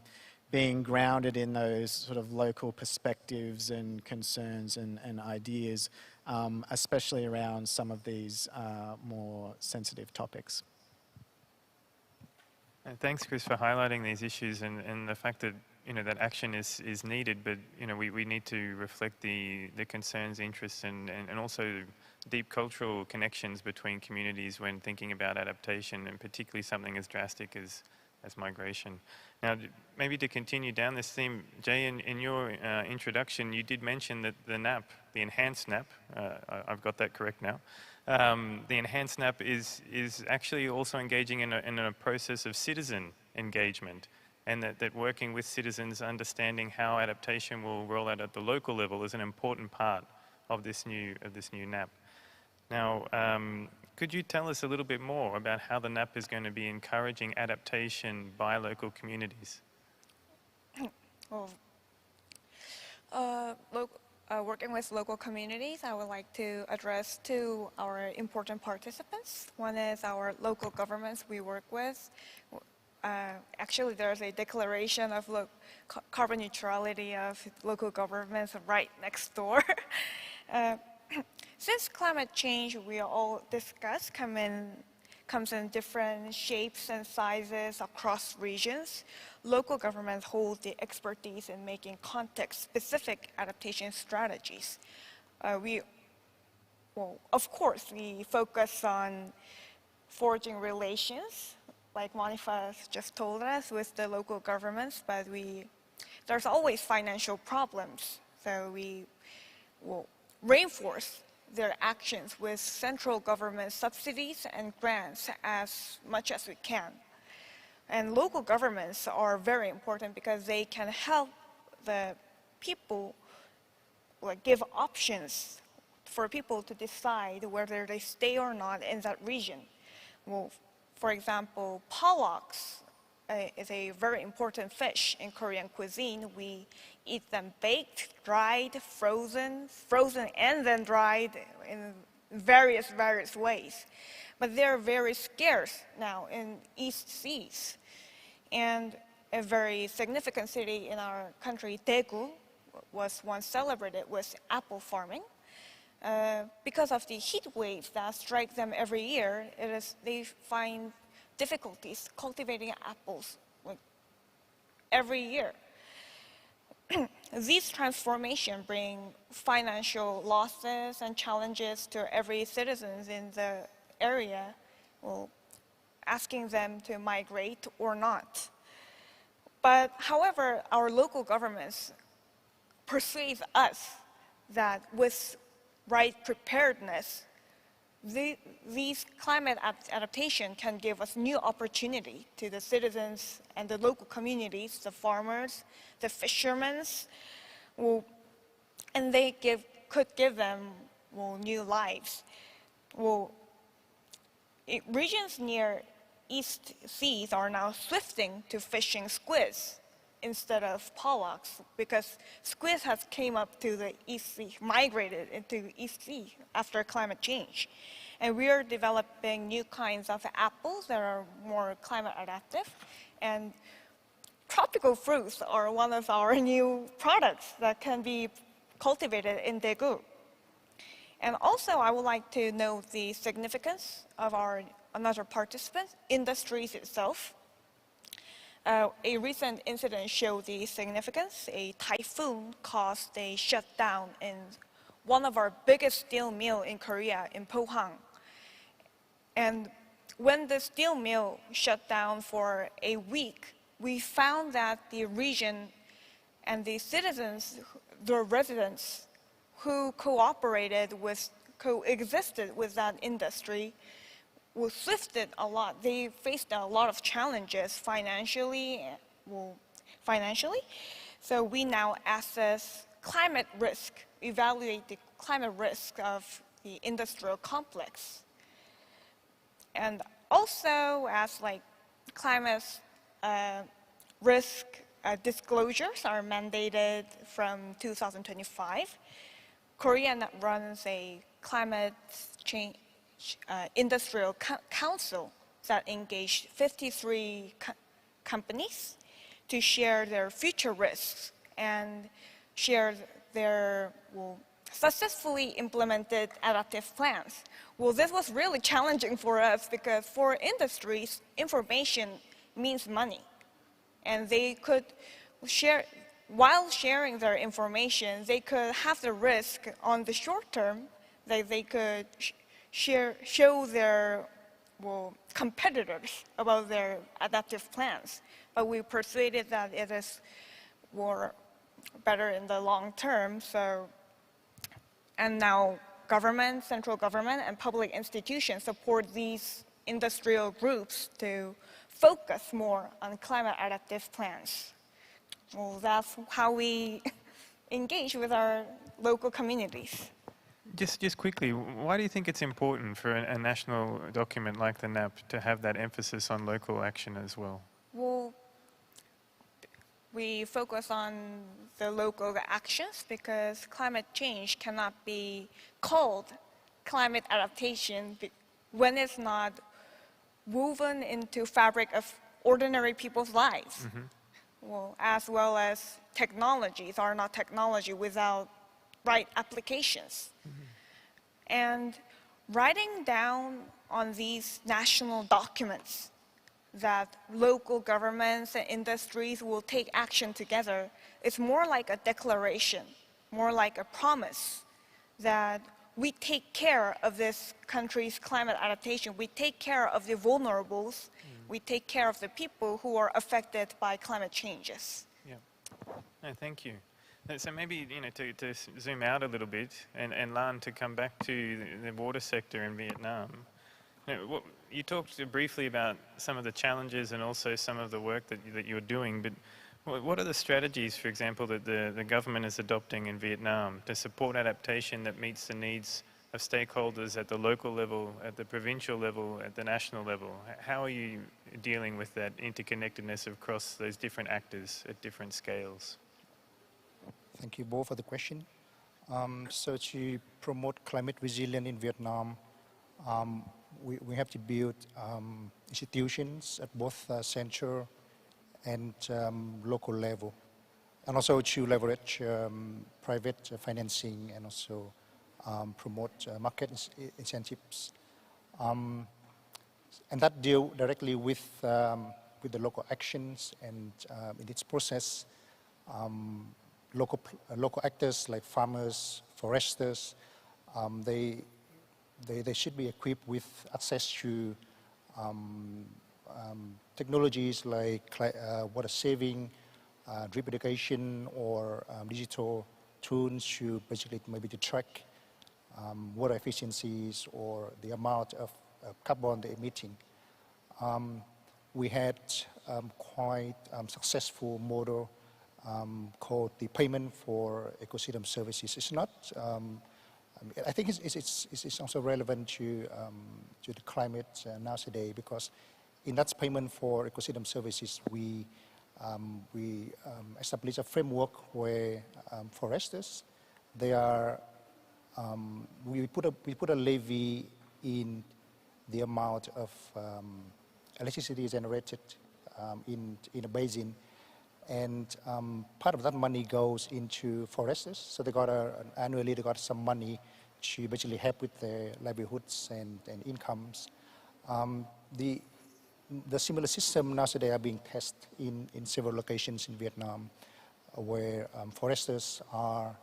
S5: being grounded in those sort of local perspectives and concerns and ideas, especially around some of these more sensitive topics.
S1: And thanks, Chris, for highlighting these issues and the fact that that action is needed, but we need to reflect the concerns, interests, and also deep cultural connections between communities when thinking about adaptation, and particularly something as drastic as migration. Now, maybe to continue down this theme, Jay, in your introduction, you did mention that the NAP, the enhanced NAP, I've got that correct now, the enhanced NAP is actually also engaging in a process of citizen engagement, and that working with citizens, understanding how adaptation will roll out at the local level is an important part of this new NAP. Now, could you tell us a little bit more about how the NAP is going to be encouraging adaptation by local communities?
S3: Working with local communities, I would like to address two our important participants. One is our local governments we work with. Actually, there's a declaration of carbon neutrality of local governments right next door. Since climate change, we all discussed, comes in different shapes and sizes across regions, local governments hold the expertise in making context-specific adaptation strategies. Of course, we focus on forging relations, like Monica just told us, with the local governments, but there's always financial problems. So we will reinforce their actions with central government subsidies and grants as much as we can. And local governments are very important because they can help the people, give options for people to decide whether they stay or not in that region. Well, for example, pollock is a very important fish in Korean cuisine. We eat them baked, dried, frozen and then dried in various ways. But they're very scarce now in East Seas. And a very significant city in our country, Daegu, was once celebrated with apple farming. Because of the heat waves that strike them every year, they find difficulties cultivating apples every year. These transformations bring financial losses and challenges to every citizen in the area, asking them to migrate or not. But however, our local governments perceive us that with right preparedness, these climate adaptation can give us new opportunity to the citizens and the local communities, the farmers, the fishermen, and they could give them new lives. Regions near East Seas are now shifting to fishing squids instead of pollocks, because squids has came up to the East Sea, migrated into East Sea after climate change. And we are developing new kinds of apples that are more climate adaptive. And tropical fruits are one of our new products that can be cultivated in Daegu. And also, I would like to note the significance of another participant, industries itself. A recent incident showed the significance. A typhoon caused a shutdown in one of our biggest steel mill in Korea, in Pohang. And when the steel mill shut down for a week, we found that the region and the citizens, the residents who coexisted with that industry, shifted a lot. They faced a lot of challenges financially. So we now assess climate risk, evaluate the climate risk of the industrial complex. And also, as climate risk disclosures are mandated from 2025, Korea runs a climate change industrial council that engaged 53 companies to share their future risks and share their successfully implemented adaptive plans. Well, this was really challenging for us because for industries, information means money. And they could share, while sharing their information, they could have the risk on the short term that they could show their competitors about their adaptive plans. But we persuaded that it is more better in the long term. And now government, central government, and public institutions support these industrial groups to focus more on climate adaptive plans. Well, that's how we engage with our local communities.
S1: Just quickly, why do you think it's important for a national document like the NAP to have that emphasis on local action as well?
S3: Well, we focus on the local actions because climate change cannot be called climate adaptation when it's not woven into fabric of ordinary people's lives. Well, as well as technologies are not technology without right applications. And writing down on these national documents that local governments and industries will take action together is more like a declaration, more like a promise that we take care of this country's climate adaptation, we take care of the vulnerables, we take care of the people who are affected by climate changes.
S1: Yeah. No, thank you. So maybe, to zoom out a little bit and Lan, to come back to the water sector in Vietnam. You talked briefly about some of the challenges and also some of the work that you're doing, but what are the strategies, for example, that the government is adopting in Vietnam to support adaptation that meets the needs of stakeholders at the local level, at the provincial level, at the national level? How are you dealing with that interconnectedness across those different actors at different scales?
S2: Thank you both for the question. So to promote climate resilience in Vietnam, we have to build institutions at both central and local level, and also to leverage private financing and also promote market incentives. And that deal directly with the local actions, and in its process, local actors like farmers, foresters, they should be equipped with access to technologies like water saving, drip irrigation, or digital tools to basically maybe to track water efficiencies or the amount of carbon they're emitting. We had quite successful model called the payment for ecosystem services. It's not. I think it's also relevant to the climate nowadays, because in that payment for ecosystem services, we establish a framework where foresters, they are we put a levy in the amount of electricity generated in a basin, and part of that money goes into foresters. So they got annually they got some money to basically help with their livelihoods and incomes. The similar system nowadays are being tested in several locations in Vietnam, where foresters are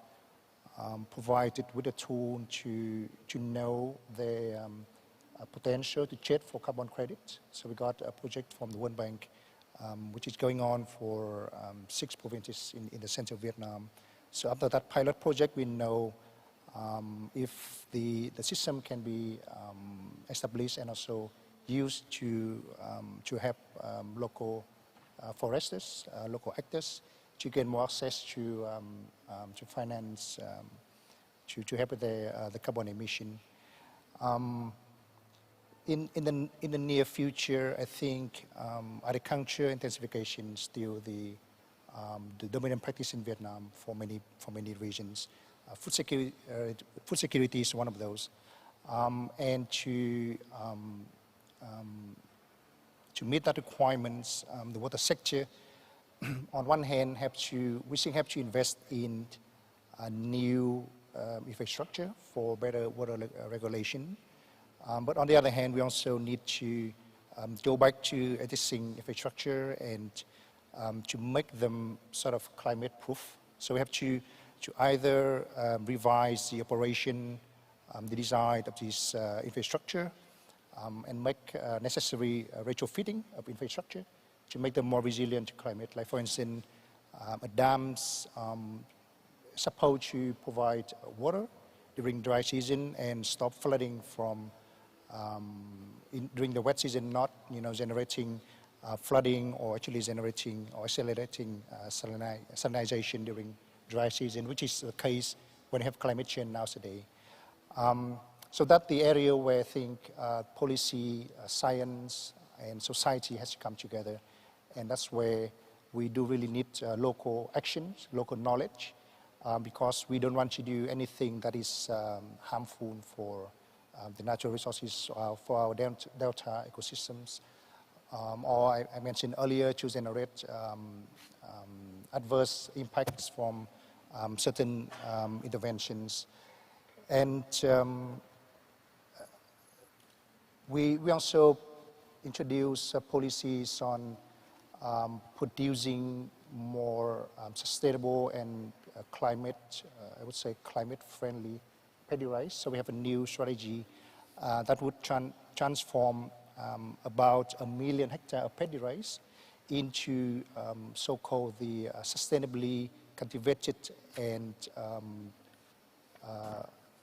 S2: provided with a tool to know their potential to trade for carbon credit. So we got a project from the World Bank, which is going on for 6 provinces in the central Vietnam. So after that pilot project, we know if the system can be established and also used to help local foresters, local actors, to get more access to finance, to help with the carbon emission. In the near future, I think agriculture intensification is still the dominant practice in Vietnam for many regions. food security is one of those. And to meet that requirements, the water sector, on one hand, we have to invest in a new infrastructure for better water regulation. But on the other hand, we also need to go back to existing infrastructure and to make them sort of climate proof. So we have to either revise the operation, the design of this infrastructure, and make necessary retrofitting of infrastructure to make them more resilient to climate. Like for instance, a dam's supposed to provide water during dry season and stop flooding from during the wet season, not generating flooding or actually generating or accelerating salinization during dry season, which is the case when we have climate change nowadays. So that's the area where I think policy, science, and society has to come together. And that's where we do really need local actions, local knowledge, because we don't want to do anything that is harmful for the natural resources for our delta ecosystems. Or I mentioned earlier, to generate adverse impacts from certain interventions. And we also introduce policies on producing more sustainable and I would say climate-friendly paddy rice. So we have a new strategy that would transform about 1 million hectares of paddy rice into so-called the sustainably cultivated and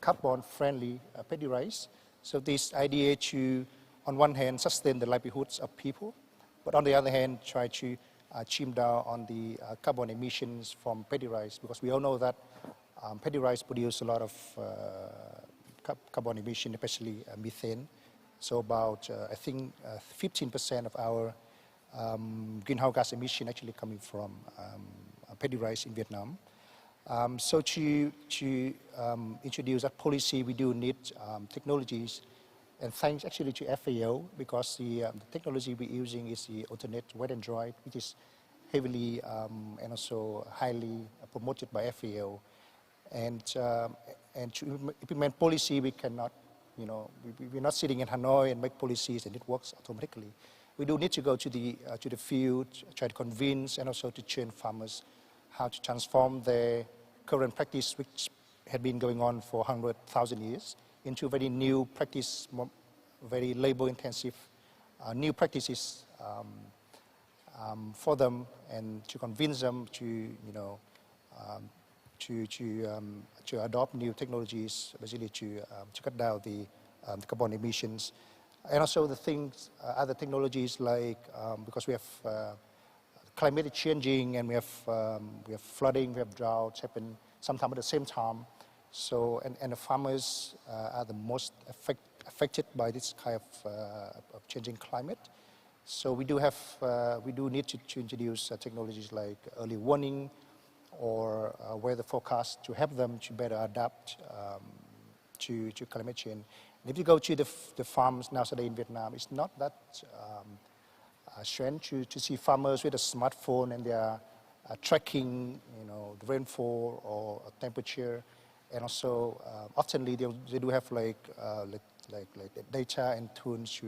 S2: carbon-friendly paddy rice. So this idea to, on one hand, sustain the livelihoods of people, but on the other hand, try to trim down on the carbon emissions from paddy rice, because we all know that paddy rice produce a lot of carbon emission, especially methane. So about, I think, 15% of our greenhouse gas emission actually coming from paddy rice in Vietnam. So to introduce that policy, we do need technologies, and thanks actually to FAO, because the technology we're using is the alternate wet and dry, which is heavily and also highly promoted by FAO. And to implement policy, we cannot, we're not sitting in Hanoi and make policies and it works automatically. We do need to go to the field, try to convince and also to train farmers how to transform their current practice, which had been going on for 100,000 years, into very new practice, very labor-intensive new practices for them, and to convince them to, to adopt new technologies, basically to cut down the carbon emissions, and also the things, other technologies like because we have climate is changing and we have flooding, we have droughts happen sometimes at the same time. So, and the farmers are the most affected by this kind of changing climate. So we do need to introduce technologies like early warning or weather forecast to help them to better adapt to climate change. And if you go to the farms nowadays in Vietnam, it's not that strange to see farmers with a smartphone and they are tracking, the rainfall or temperature. And also, oftenly they do have like data and tools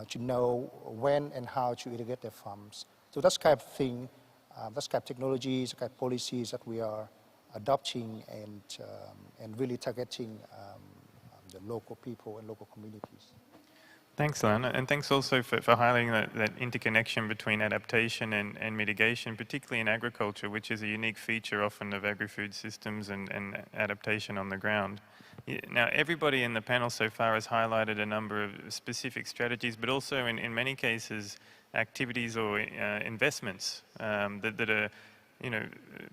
S2: to know when and how to irrigate their farms. So that's kind of thing, that's kind of technologies, kind of policies that we are adopting and really targeting the local people and local communities.
S1: Thanks, Lan, and thanks also for highlighting that interconnection between adaptation and mitigation, particularly in agriculture, which is a unique feature often of agri-food systems and adaptation on the ground. Now, everybody in the panel so far has highlighted a number of specific strategies, but also in many cases, activities or investments that are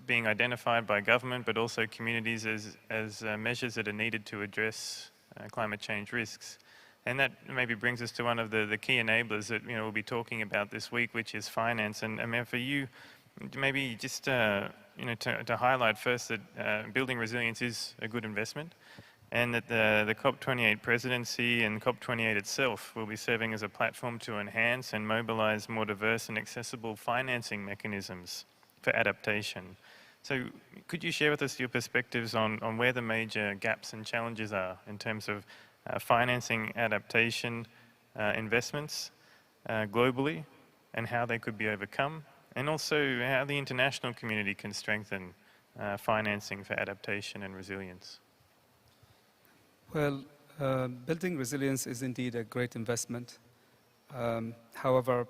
S1: being identified by government, but also communities as measures that are needed to address climate change risks. And that maybe brings us to one of the key enablers that we'll be talking about this week, which is finance. And I mean, for you, maybe just to highlight first that building resilience is a good investment, and that the COP28 presidency and COP28 itself will be serving as a platform to enhance and mobilize more diverse and accessible financing mechanisms for adaptation. So could you share with us your perspectives on where the major gaps and challenges are in terms of financing adaptation investments globally, and how they could be overcome, and also how the international community can strengthen financing for adaptation and resilience?
S6: Well, building resilience is indeed a great investment. However,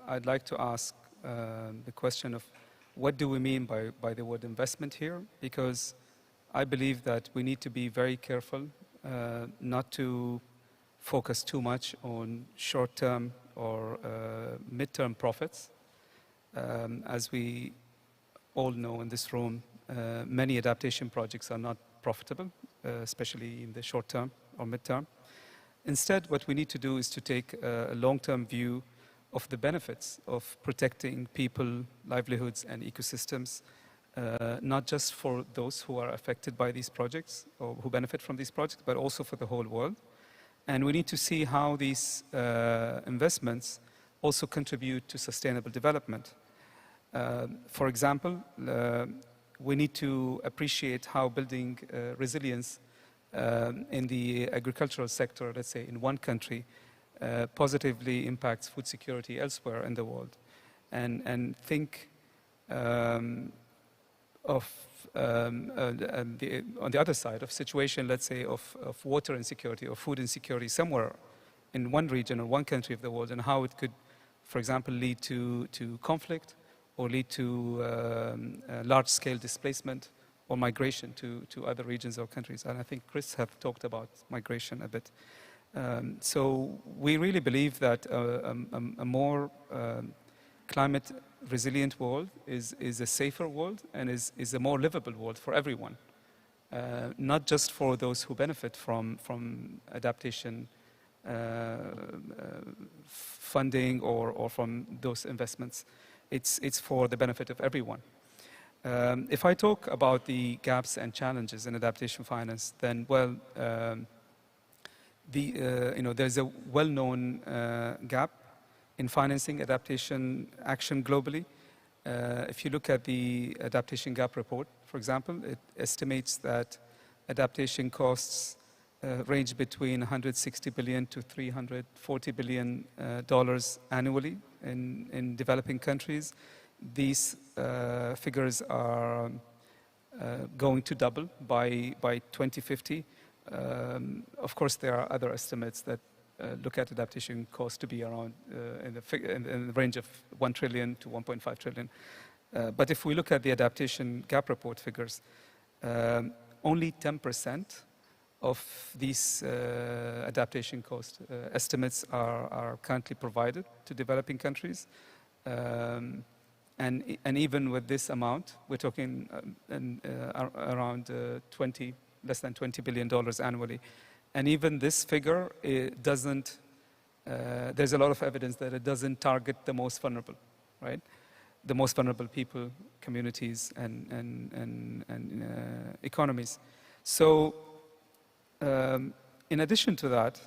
S6: I'd like to ask the question of what do we mean by the word investment here? Because I believe that we need to be very careful not to focus too much on short-term or mid-term profits. As we all know in this room, many adaptation projects are not profitable, especially in the short term or mid-term. Instead, what we need to do is to take a long-term view of the benefits of protecting people, livelihoods, and ecosystems, not just for those who are affected by these projects or who benefit from these projects, but also for the whole world. And we need to see how these investments also contribute to sustainable development. For example, we need to appreciate how building resilience in the agricultural sector, let's say in one country, positively impacts food security elsewhere in the world. And think of, on the other side, of situation, let's say, of water insecurity or food insecurity somewhere in one region or one country of the world, and how it could, for example, lead to conflict, or lead to large-scale displacement or migration to other regions or countries. And I think Chris have talked about migration a bit. So we really believe that a more climate resilient world is a safer world and is a more livable world for everyone, not just for those who benefit from adaptation funding or from those investments. It's for the benefit of everyone. If I talk about the gaps and challenges in adaptation finance, then, well, there's a well-known gap in financing adaptation action globally. If you look at the adaptation gap report, for example, it estimates that adaptation costs range between $160 billion to $340 billion annually in developing countries. These figures are going to double by 2050. Of course, there are other estimates that look at adaptation costs to be around in the range of 1 trillion to 1.5 trillion. But if we look at the adaptation gap report figures, only 10% of these adaptation cost estimates are currently provided to developing countries. And even with this amount, we're talking around less than $20 billion annually. And even this figure, it doesn't, there's a lot of evidence that it doesn't target the most vulnerable, right? The most vulnerable people, communities, and economies. So, in addition to that,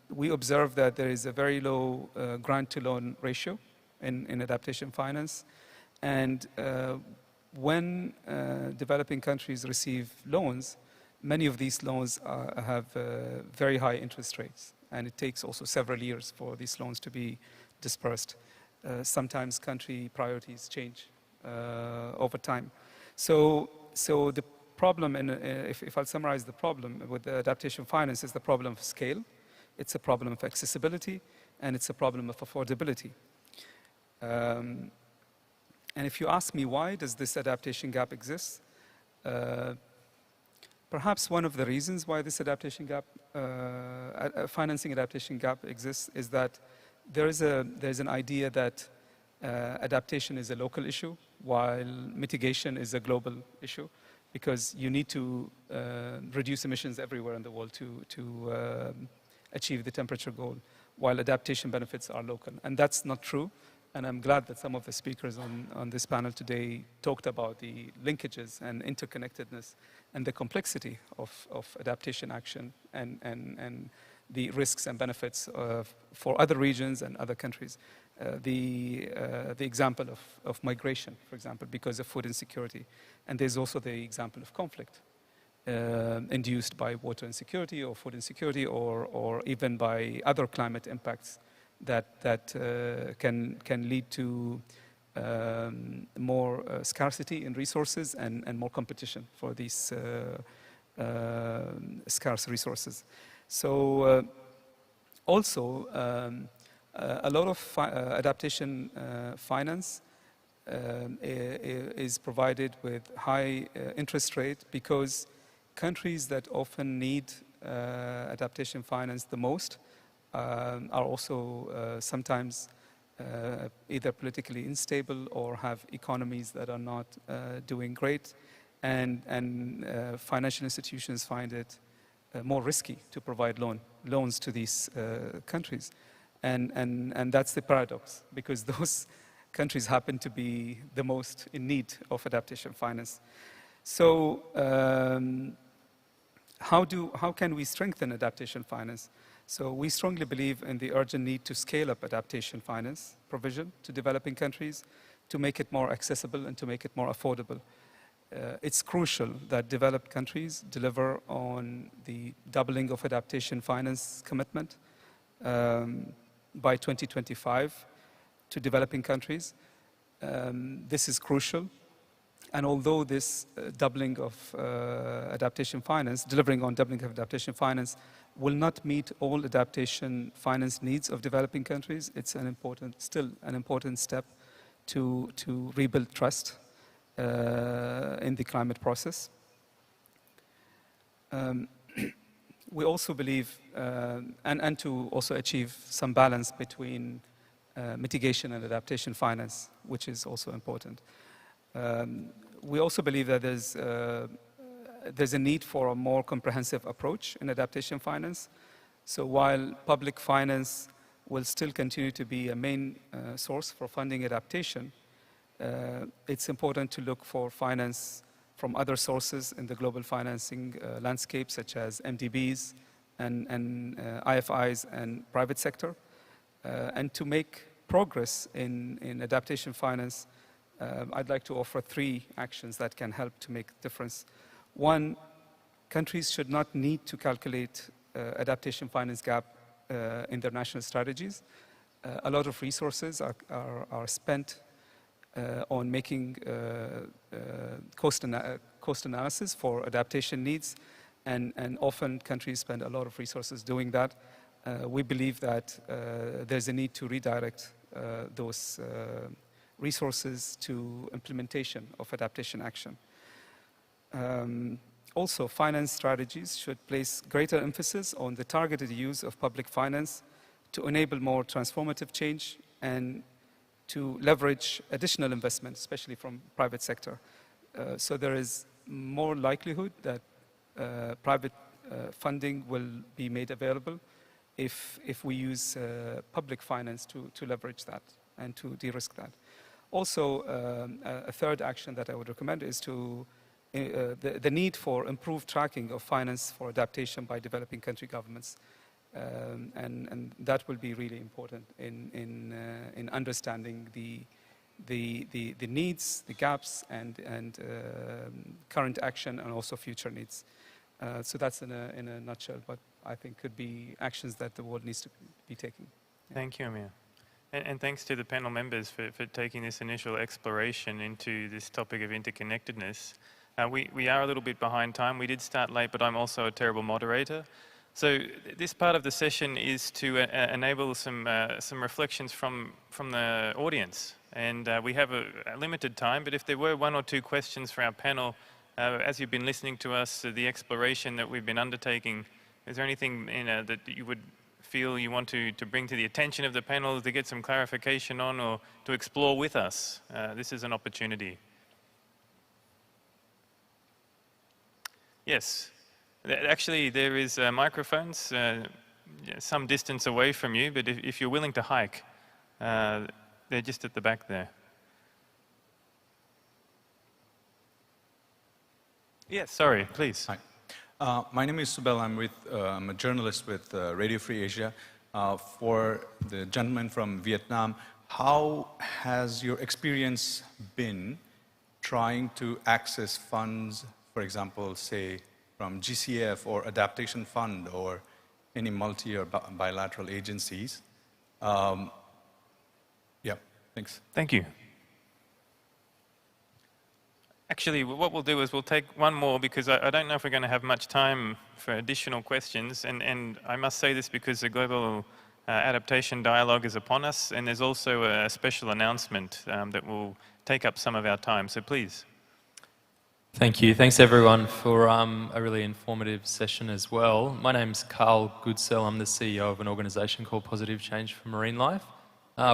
S6: we observe that there is a very low grant-to-loan ratio in adaptation finance. And when developing countries receive loans, many of these loans have very high interest rates. And it takes also several years for these loans to be dispersed. Sometimes country priorities change over time. So the problem, if I'll summarize the problem with the adaptation finance, is the problem of scale, it's a problem of accessibility, and it's a problem of affordability. And if you ask me why does this adaptation gap exist, perhaps one of the reasons why this adaptation gap, financing adaptation gap exists is that there's an idea that adaptation is a local issue, while mitigation is a global issue, because you need to reduce emissions everywhere in the world to achieve the temperature goal, while adaptation benefits are local. And that's not true. And I'm glad that some of the speakers on this panel today talked about the linkages and interconnectedness and the complexity of adaptation action and the risks and benefits for other regions and other countries. The example of migration, for example, because of food insecurity. And there's also the example of conflict induced by water insecurity or food insecurity or even by other climate impacts that can lead to more scarcity in resources and more competition for these scarce resources. So also, a lot of adaptation finance is provided with high interest rate because countries that often need adaptation finance the most are also sometimes either politically unstable or have economies that are not doing great, and financial institutions find it more risky to provide loans to these countries, and that's the paradox, because those countries happen to be the most in need of adaptation finance. So how can we strengthen adaptation finance? So we strongly believe in the urgent need to scale up adaptation finance provision to developing countries, to make it more accessible and to make it more affordable. It's crucial that developed countries deliver on the doubling of adaptation finance commitment by 2025 to developing countries. This is crucial. And although this doubling of adaptation finance, delivering on doubling of adaptation finance, will not meet all adaptation finance needs of developing countries, it's still an important step to rebuild trust in the climate process. We also believe, and to also achieve some balance between mitigation and adaptation finance, which is also important. We also believe that there's a need for a more comprehensive approach in adaptation finance. So while public finance will still continue to be a main source for funding adaptation, it's important to look for finance from other sources in the global financing landscape, such as MDBs and IFIs and private sector. And to make progress in adaptation finance, I'd like to offer 3 actions that can help to make a difference. One, countries should not need to calculate adaptation finance gap in their national strategies. A lot of resources are spent on making cost analysis for adaptation needs, and often countries spend a lot of resources doing that. We believe that there's a need to redirect those resources to implementation of adaptation action. Also, finance strategies should place greater emphasis on the targeted use of public finance to enable more transformative change and to leverage additional investment, especially from private sector. So there is more likelihood that private funding will be made available if we use public finance to leverage that and to de-risk that. Also, a third action that I would recommend is the need for improved tracking of finance for adaptation by developing country governments. And that will be really important in understanding the needs, the gaps, and current action, and also future needs. So that's in a nutshell, but I think could be actions that the world needs to be taking. Yeah.
S1: Thank you, Amir. And thanks to the panel members for taking this initial exploration into this topic of interconnectedness. We are a little bit behind time. We did start late, but I'm also a terrible moderator. So this part of the session is to enable some reflections from the audience. And we have a limited time, but if there were 1 or 2 questions for our panel, as you've been listening to us, the exploration that we've been undertaking, is there anything that you would feel you want to bring to the attention of the panel to get some clarification on, or to explore with us? This is an opportunity. Yes. Actually, there is microphones some distance away from you, but if you're willing to hike, They're just at the back there. Yes, sorry, please.
S7: Hi. My name is Subel. I'm a journalist with Radio Free Asia. For the gentleman from Vietnam, how has your experience been trying to access funds, for example, say, from GCF or Adaptation Fund or any multi or bilateral agencies? Yeah, thanks.
S1: Thank you. Actually, what we'll do is we'll take one more because I don't know if we're going to have much time for additional questions. And I must say this because the Global Adaptation Dialogue is upon us, and there's also a special announcement that will take up some of our time. So please.
S8: Thank you. Thanks everyone for a really informative session as well. My name's Carl Goodsell. I'm the CEO of an organisation called Positive Change for Marine Life.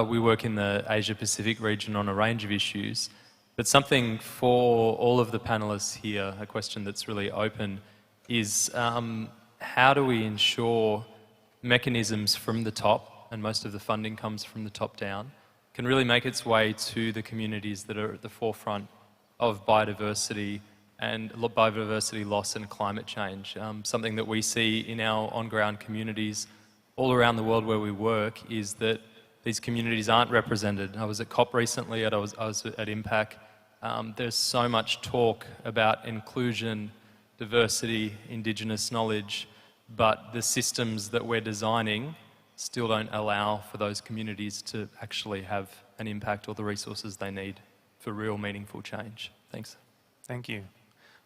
S8: We work in the Asia Pacific region on a range of issues. But something for all of the panellists here, a question that's really open, is how do we ensure mechanisms from the top, and most of the funding comes from the top down, can really make its way to the communities that are at the forefront of biodiversity and biodiversity loss and climate change. Something that we see in our on-ground communities all around the world where we work is that these communities aren't represented. I was at COP recently, I was at Impact. There's so much talk about inclusion, diversity, Indigenous knowledge, but the systems that we're designing still don't allow for those communities to actually have an impact or the resources they need for real meaningful change. Thanks.
S1: Thank you.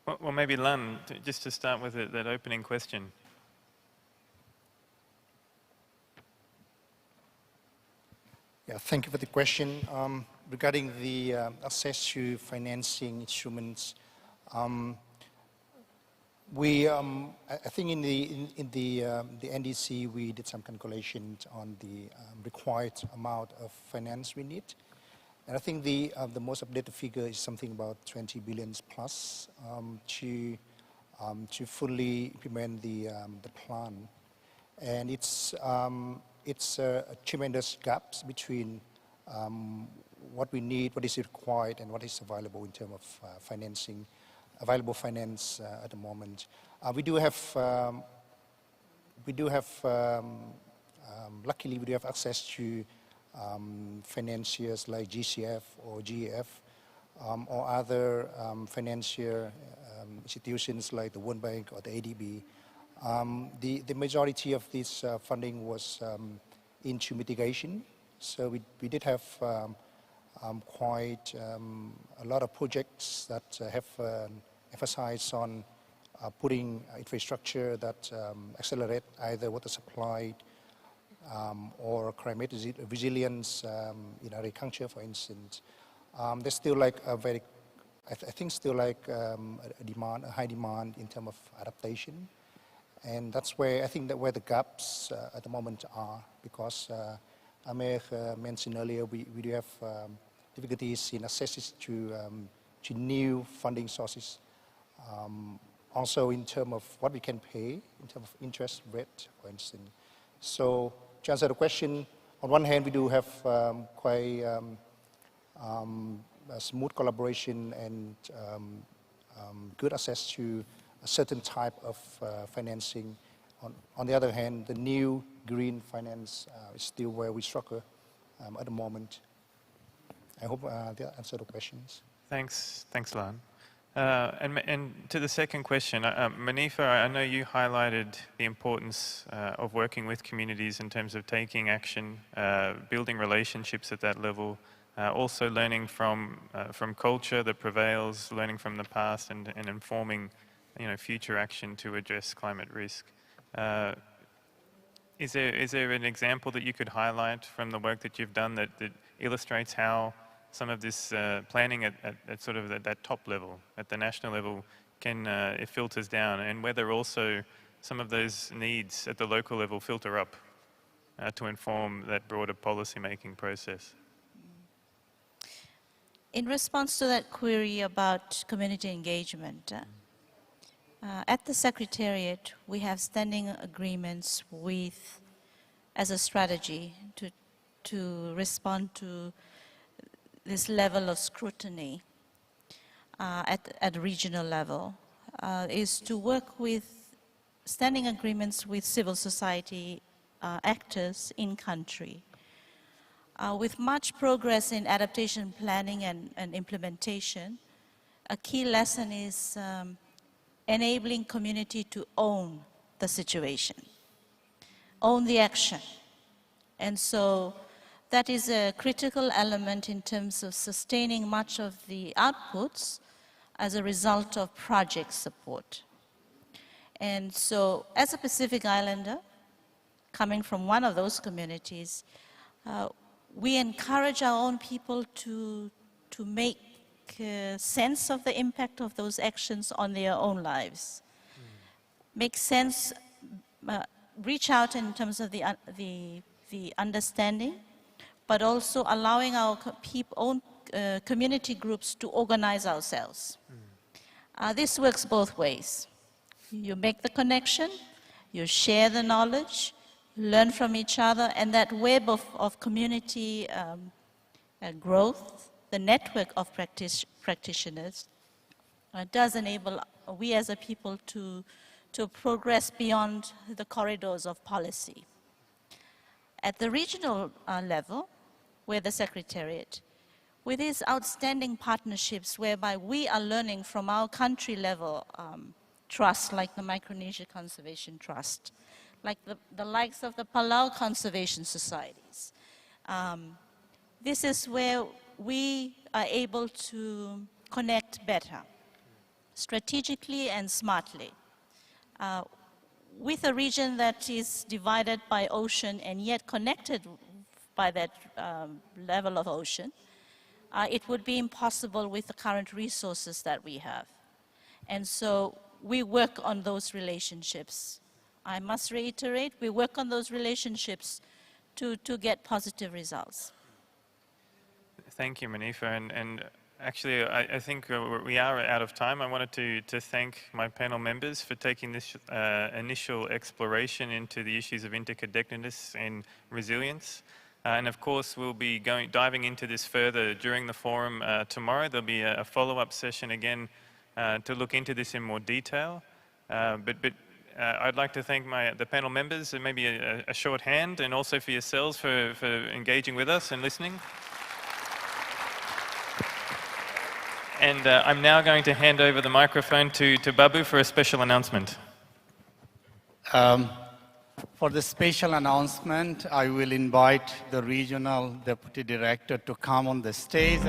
S1: Well, maybe Lan, just to start with that opening question.
S2: Yeah, thank you for the question. Regarding the access to financing instruments, I think in the NDC we did some calculations on the required amount of finance we need, and I think the most updated figure is something about 20 billion plus to fully implement the plan, and it's a tremendous gaps between what we need, what is required, and what is available in terms of financing, available finance at the moment. Luckily, we do have access to financiers like GCF or GEF or other financier institutions like the World Bank or the ADB. The majority of this funding was into mitigation, so we did have quite a lot of projects that have emphasized on putting infrastructure that accelerate either water supply or climate resilience in agriculture, for instance. There's still like a very, I think still like a high demand in terms of adaptation. And that's where, I think that where the gaps at the moment are, because Amir mentioned earlier, we do have difficulties in access to new funding sources. Also in terms of what we can pay, in terms of interest rate, for instance. So to answer the question, on one hand, we do have quite a smooth collaboration and good access to a certain type of financing. On the other hand, the new green finance is still where we struggle at the moment. I hope that answered the questions.
S1: Thanks, Lan. And to the second question, Manifa, I know you highlighted the importance of working with communities in terms of taking action, building relationships at that level, also learning from culture that prevails, learning from the past, and informing, future action to address climate risk. Is there an example that you could highlight from the work that you've done that illustrates how some of this planning at sort of that top level, at the national level, it filters down, and whether also some of those needs at the local level filter up to inform that broader policy-making process?
S4: In response to that query about community engagement, at the Secretariat, we have standing agreements with, as a strategy to respond to this level of scrutiny at regional level is to work with standing agreements with civil society actors in country. With much progress in adaptation planning and implementation, a key lesson is enabling community to own the situation, own the action. And so that is a critical element in terms of sustaining much of the outputs as a result of project support. And so as a Pacific Islander, coming from one of those communities, we encourage our own people to make sense of the impact of those actions on their own lives. Make sense, reach out in terms of the understanding, but also allowing our own community groups to organize ourselves. This works both ways. You make the connection, you share the knowledge, learn from each other, and that web of community growth, the network of practitioners, does enable we as a people to progress beyond the corridors of policy. At the regional level, where the Secretariat, with these outstanding partnerships whereby we are learning from our country level trusts like the Micronesia Conservation Trust, like the likes of the Palau Conservation Societies. This is where we are able to connect better, strategically and smartly. With a region that is divided by ocean and yet connected by that level of ocean, it would be impossible with the current resources that we have. And so we work on those relationships. I must reiterate, we work on those relationships to get positive results.
S1: Thank you, Manifa. And actually, I think we are out of time. I wanted to thank my panel members for taking this initial exploration into the issues of interconnectedness and resilience. And of course, we'll be diving into this further during the forum tomorrow. There'll be a follow-up session again to look into this in more detail. I'd like to thank the panel members, and maybe a short hand, and also for yourselves for engaging with us and listening. And I'm now going to hand over the microphone to Babu for a special announcement.
S9: For the special announcement, I will invite the Regional Deputy Director to come on the stage.